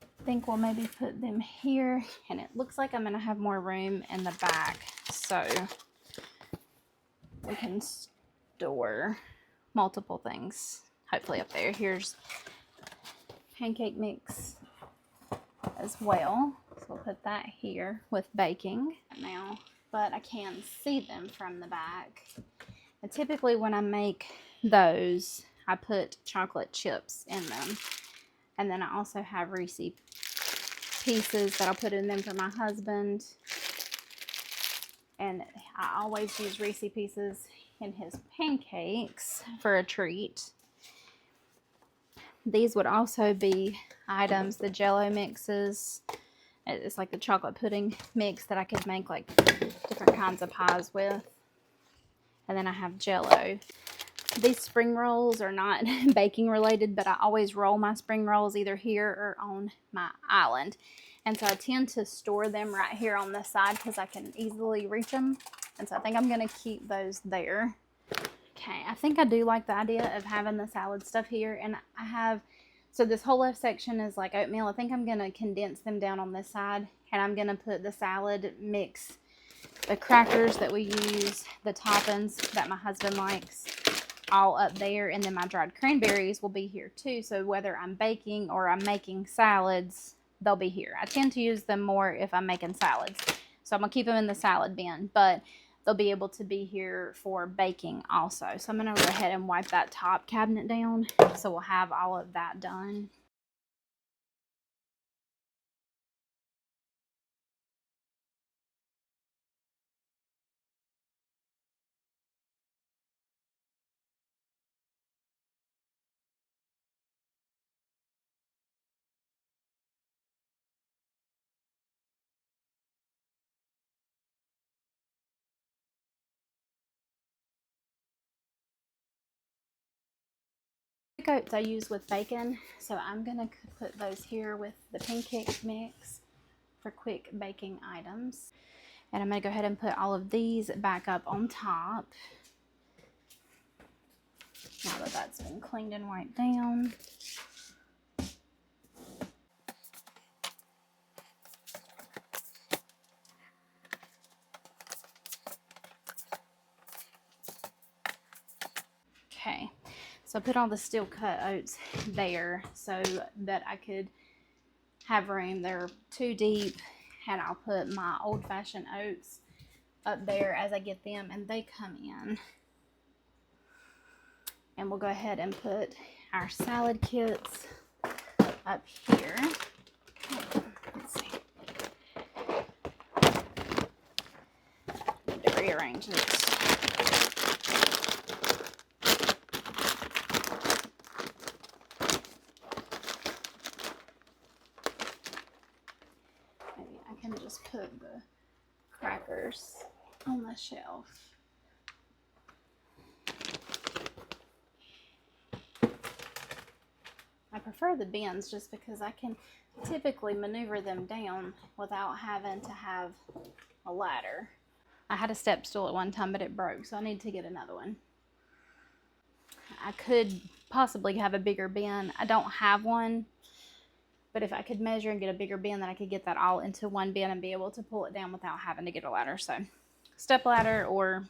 I think we'll maybe put them here. And it looks like I'm going to have more room in the back. So we can store multiple things, hopefully up there. Here's pancake mix as well. So we'll put that here with baking now, but I can see them from the back. And typically when I make those, I put chocolate chips in them. And then I also have Reese pieces that I'll put in them for my husband. And I always use Reese pieces in his pancakes for a treat. These would also be items, the Jell-O mixes. It's like the chocolate pudding mix that I could make like different kinds of pies with. And then I have Jell-O. These spring rolls are not baking related, but I always roll my spring rolls either here or on my island. And so I tend to store them right here on this side because I can easily reach them. And so I think I'm going to keep those there. Okay, I think I do like the idea of having the salad stuff here. And I have, so this whole left section is like oatmeal. I think I'm going to condense them down on this side. And I'm going to put the salad mix, the crackers that we use, the toppings that my husband likes, all up there. And then my dried cranberries will be here too. So whether I'm baking or I'm making salads, they'll be here. I tend to use them more if I'm making salads. So I'm going to keep them in the salad bin. But they'll be able to be here for baking also. So I'm going to go ahead and wipe that top cabinet down. So we'll have all of that done. Oats I use with bacon, so I'm going to put those here with the pancake mix for quick baking items. And I'm going to go ahead and put all of these back up on top. Now that that's been cleaned and wiped down. Okay, so I put all the steel cut oats there so that I could have room. They're too deep, and I'll put my old-fashioned oats up there as I get them, and they come in. And we'll go ahead and put our salad kits up here. Let's see. Need to rearrange this. Maybe I can just put the crackers on the shelf. I prefer the bins just because I can typically maneuver them down without having to have a ladder. I had a step stool at one time, but it broke, so I need to get another one. I could possibly have a bigger bin. I don't have one, but if I could measure and get a bigger bin, then I could get that all into one bin and be able to pull it down without having to get a ladder. So step ladder or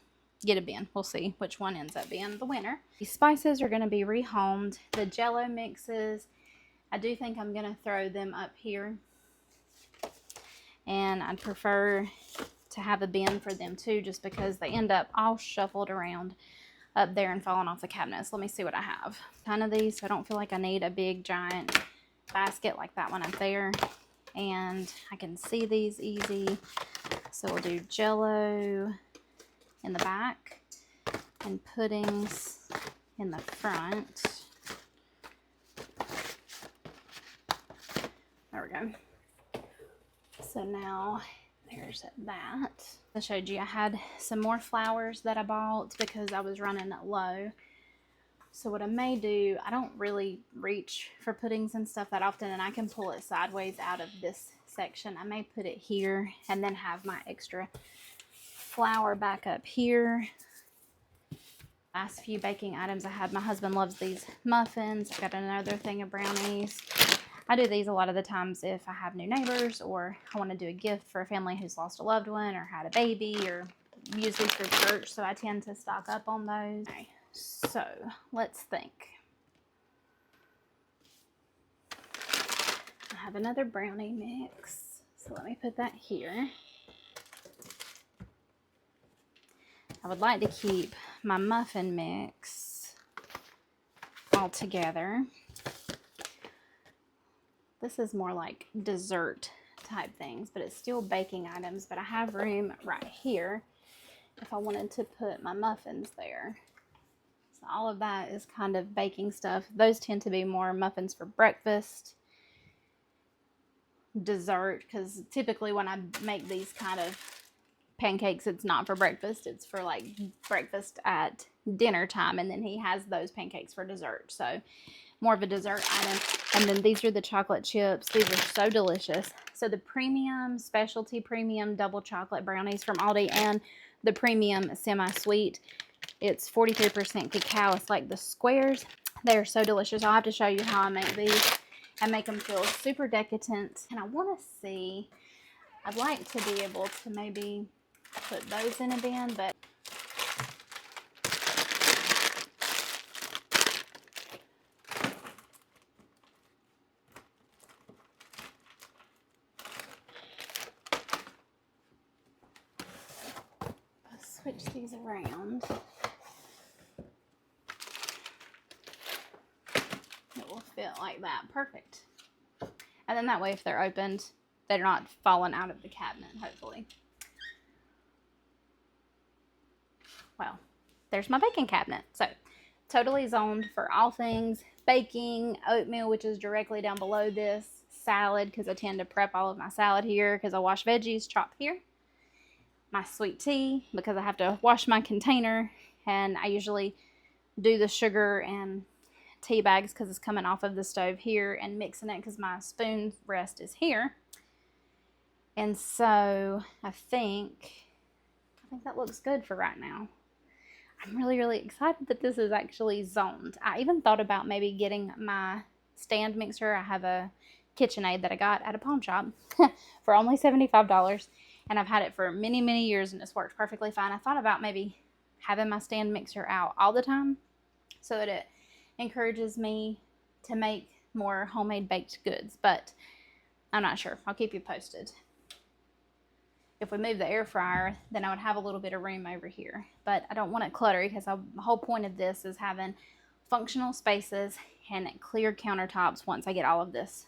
get a bin. We'll see which one ends up being the winner. These spices are going to be rehomed. The Jell-O mixes, I do think I'm going to throw them up here. And I'd prefer to have a bin for them too, just because they end up all shuffled around up there and falling off the cabinets. Let me see what I have. A ton of these, so I don't feel like I need a big giant basket like that one up there. And I can see these easy. So we'll do Jell-O in the back and puddings in the front. There we go. So now there's that. I showed you I had some more flowers that I bought because I was running low. So what I may do, I don't really reach for puddings and stuff that often, and I can pull it sideways out of this section. I may put it here and then have my extra flour back up here. Last few baking items I had, my husband loves these muffins. I got another thing of brownies. I do these a lot of the times if I have new neighbors or I want to do a gift for a family who's lost a loved one or had a baby, or use these for church, so I tend to stock up on those. Okay, so let's think. I have another brownie mix, so let me put that here. I would like to keep my muffin mix all together. This is more like dessert type things, but it's still baking items. But I have room right here if I wanted to put my muffins there. So all of that is kind of baking stuff. Those tend to be more muffins for breakfast, dessert, because typically when I make these kind of pancakes, it's not for breakfast. It's for like breakfast at dinner time, and then he has those pancakes for dessert. So more of a dessert item. And then these are the chocolate chips. These are so delicious. So the premium, specialty premium double chocolate brownies from Aldi and the premium semi-sweet, it's 43% cacao. It's like the squares. They're so delicious. I'll have to show you how I make these. I make them feel super decadent. And I want to see, I'd like to be able to maybe put those in a bin, but switch these around. It will fit like that. Perfect. And then that way, if they're opened, they're not falling out of the cabinet, hopefully. Well, there's my baking cabinet. So, totally zoned for all things baking, oatmeal, which is directly down below this, salad, because I tend to prep all of my salad here because I wash veggies, chop here. My sweet tea, because I have to wash my container, and I usually do the sugar and tea bags because it's coming off of the stove here, and mixing it because my spoon rest is here. And so I think that looks good for right now. I'm really excited that this is actually zoned. I even thought about maybe getting my stand mixer. I have a KitchenAid that I got at a pawn shop for only $75, and I've had it for many years and it's worked perfectly fine. I thought about maybe having my stand mixer out all the time so that it encourages me to make more homemade baked goods, but I'm not sure. I'll keep you posted. If we move the air fryer, then I would have a little bit of room over here, but I don't want it cluttery because the whole point of this is having functional spaces and clear countertops once I get all of this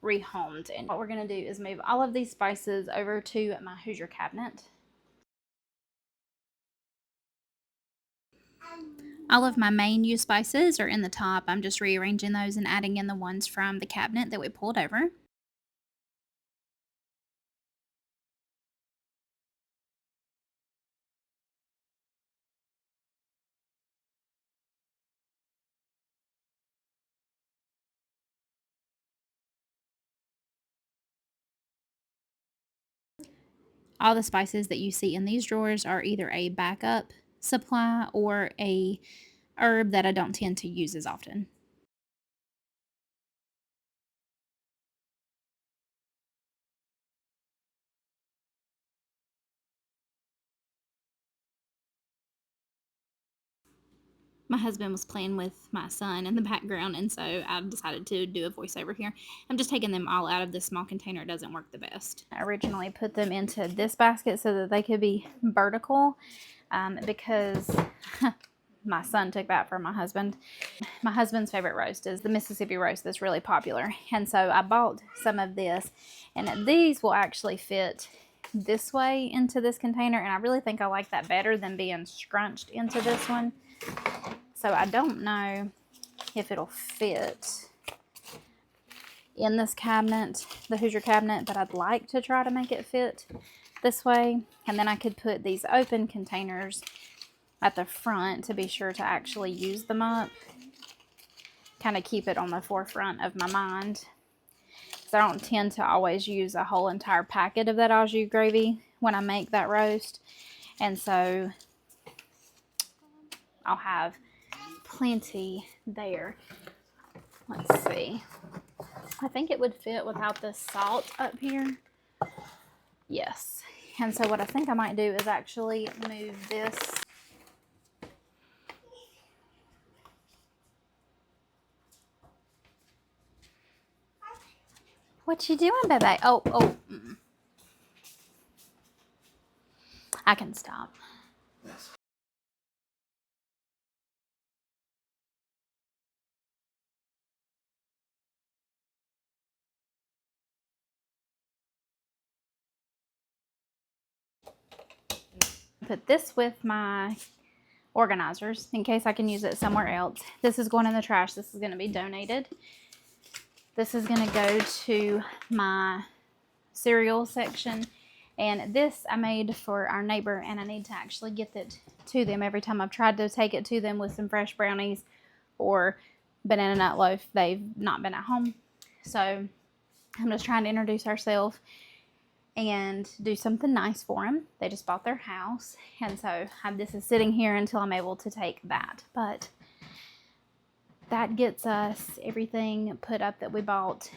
rehomed. And what we're going to do is move all of these spices over to my Hoosier cabinet. All of my main use spices are in the top. I'm just rearranging those and adding in the ones from the cabinet that we pulled over. All the spices that you see in these drawers are either a backup supply or a herb that I don't tend to use as often. My husband was playing with my son in the background, and so I decided to do a voiceover here. I'm just taking them all out of this small container. It doesn't work the best. I originally put them into this basket so that they could be vertical because my son took that from my husband. My husband's favorite roast is the Mississippi roast that's really popular. And so I bought some of this, and these will actually fit this way into this container, and I really think I like that better than being scrunched into this one. So I don't know if it'll fit in this cabinet, the Hoosier cabinet, but I'd like to try to make it fit this way. And then I could put these open containers at the front to be sure to actually use them up. Kind of keep it on the forefront of my mind. So I don't tend to always use a whole entire packet of that au jus gravy when I make that roast. And so I'll have plenty there. Let's see. I think it would fit without the salt up here. Yes. And so what I think I might do is actually move this. What you doing, baby? Oh. I can stop. Yes. Put this with my organizers in case I can use it somewhere else. This is going in the trash. This is going to be donated. This is going to go to my cereal section. And this I made for our neighbor, and I need to actually get it to them. Every time I've tried to take it to them with some fresh brownies or banana nut loaf, they've not been at home. So I'm just trying to introduce ourselves and do something nice for them. They just bought their house, and so this is sitting here until I'm able to take that. But that gets us everything put up that we bought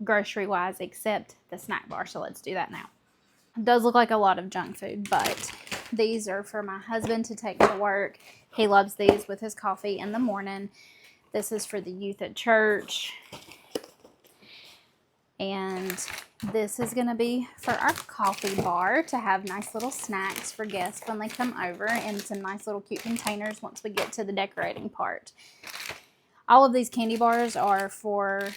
grocery wise except the snack bar. So let's do that now. It does look like a lot of junk food, but these are for my husband to take to work. He loves these with his coffee in the morning. This is for the youth at church. And this is going to be for our coffee bar to have nice little snacks for guests when they come over, and some nice little cute containers once we get to the decorating part. All of these candy bars are for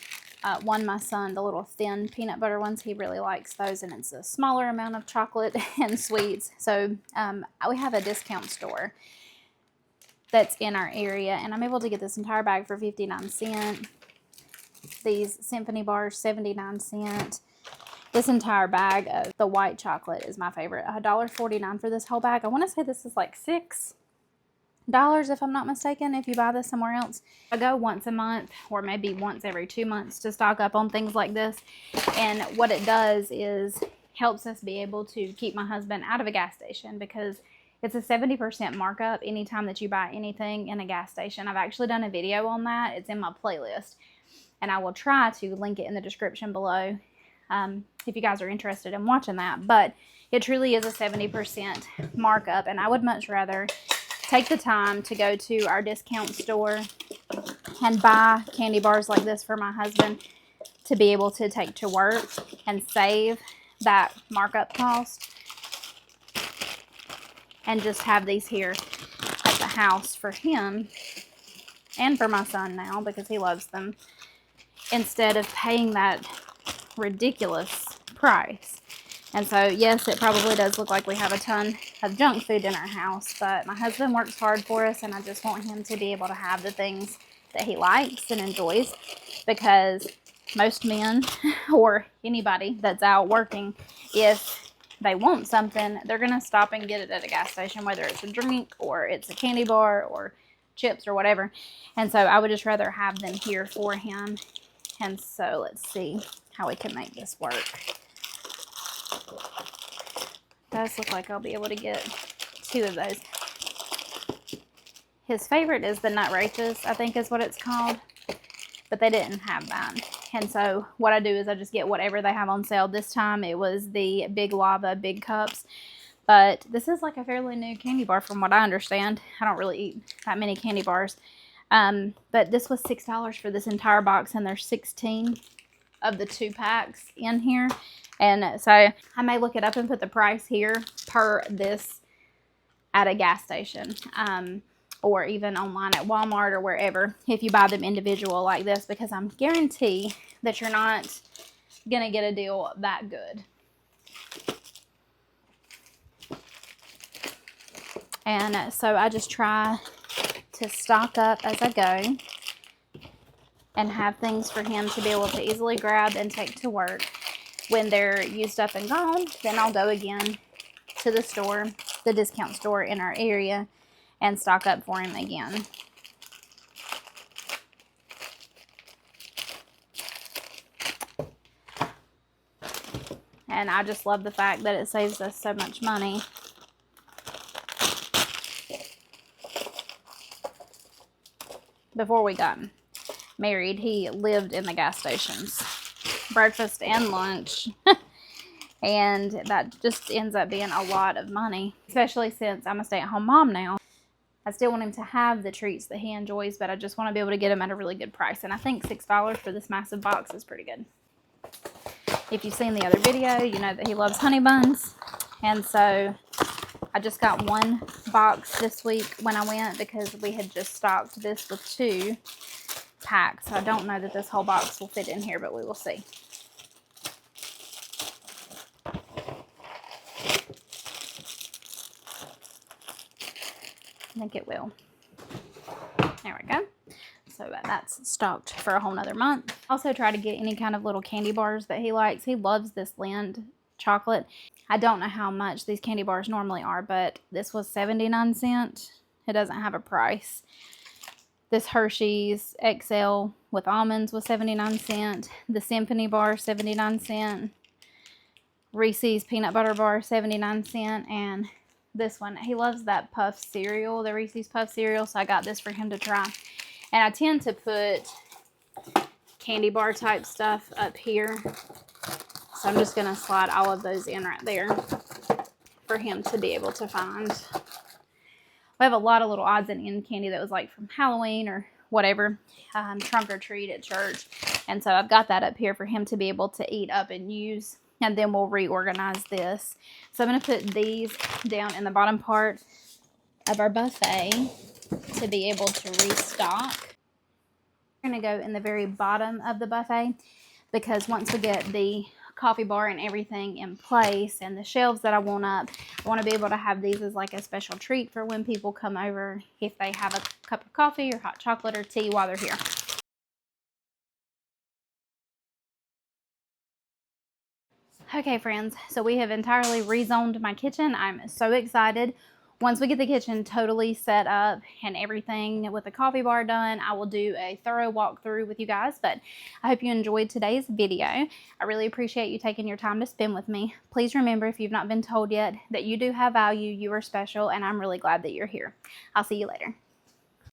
my son, the little thin peanut butter ones. He really likes those, and it's a smaller amount of chocolate and sweets. So we have a discount store that's in our area, and I'm able to get this entire bag for 59 cents. These symphony bars, 79 cents. This entire bag of the white chocolate is my favorite. $1.49 for this whole bag. I want to say this is like $6 if I'm not mistaken, if you buy this somewhere else. I go once a month or maybe once every 2 months to stock up on things like this. And what it does is helps us be able to keep my husband out of a gas station, because it's a 70% markup anytime that you buy anything in a gas station. I've actually done a video on that. It's in my playlist, and I will try to link it in the description below if you guys are interested in watching that. But it truly is a 70% markup, and I would much rather take the time to go to our discount store and buy candy bars like this for my husband to be able to take to work and save that markup cost, and just have these here at the house for him and for my son now, because he loves them, instead of paying that ridiculous price. And so, yes, it probably does look like we have a ton of junk food in our house, but my husband works hard for us, and I just want him to be able to have the things that he likes and enjoys, because most men or anybody that's out working, if they want something, they're going to stop and get it at a gas station, whether it's a drink or it's a candy bar or chips or whatever. And so I would just rather have them here for him. And so let's see how we can make this work. Does look like I'll be able to get 2 of those. His favorite is the Nut Races, I think is what it's called, but they didn't have that. And so what I do is I just get whatever they have on sale. This time it was the Big Lava Big Cups, but this is like a fairly new candy bar from what I understand. I don't really eat that many candy bars. But this was $6 for this entire box, and there's 16 of the 2 packs in here. And so I may look it up and put the price here per this at a gas station. or even online at Walmart or wherever if you buy them individual like this, because I'm guarantee that you're not going to get a deal that good. And so I just try to stock up as I go and have things for him to be able to easily grab and take to work. When they're used up and gone, then I'll go again to the store, the discount store in our area, and stock up for him again. And I just love the fact that it saves us so much money. Before we got married, he lived in the gas stations, breakfast and lunch. And that just ends up being a lot of money, especially since I'm a stay-at-home mom now. I still want him to have the treats that he enjoys, but I just want to be able to get him at a really good price. And I think $6 for this massive box is pretty good. If you've seen the other video, you know that he loves honey buns. And so I just got one box this week when I went, because we had just stocked this with 2 packs. So I don't know that this whole box will fit in here, but we will see. I think it will. There we go. So that's stocked for a whole nother month. Also try to get any kind of little candy bars that he likes. He loves this Lind chocolate. I don't know how much these candy bars normally are, but this was 79 cents. It doesn't have a price. This Hershey's XL with almonds was 79 cents. The Symphony bar, 79 cents. Reese's peanut butter bar, 79 cents. And this one, he loves that puff cereal, the Reese's puff cereal, so I got this for him to try. And I tend to put candy bar type stuff up here, so I'm just going to slide all of those in right there for him to be able to find. We have a lot of little odds and end candy that was like from Halloween or whatever, trunk or treat at church, and so I've got that up here for him to be able to eat up and use. And then we'll reorganize this. So I'm going to put these down in the bottom part of our buffet to be able to restock. We're going to go in the very bottom of the buffet, because once we get the coffee bar and everything in place and the shelves that I want up, I want to be able to have these as like a special treat for when people come over, if they have a cup of coffee or hot chocolate or tea while they're here. Okay, friends, so we have entirely rezoned my kitchen. I'm so excited. Once we get the kitchen totally set up and everything with the coffee bar done, I will do a thorough walkthrough with you guys. But I hope you enjoyed today's video. I really appreciate you taking your time to spend with me. Please remember, if you've not been told yet, that you do have value, you are special, and I'm really glad that you're here. I'll see you later.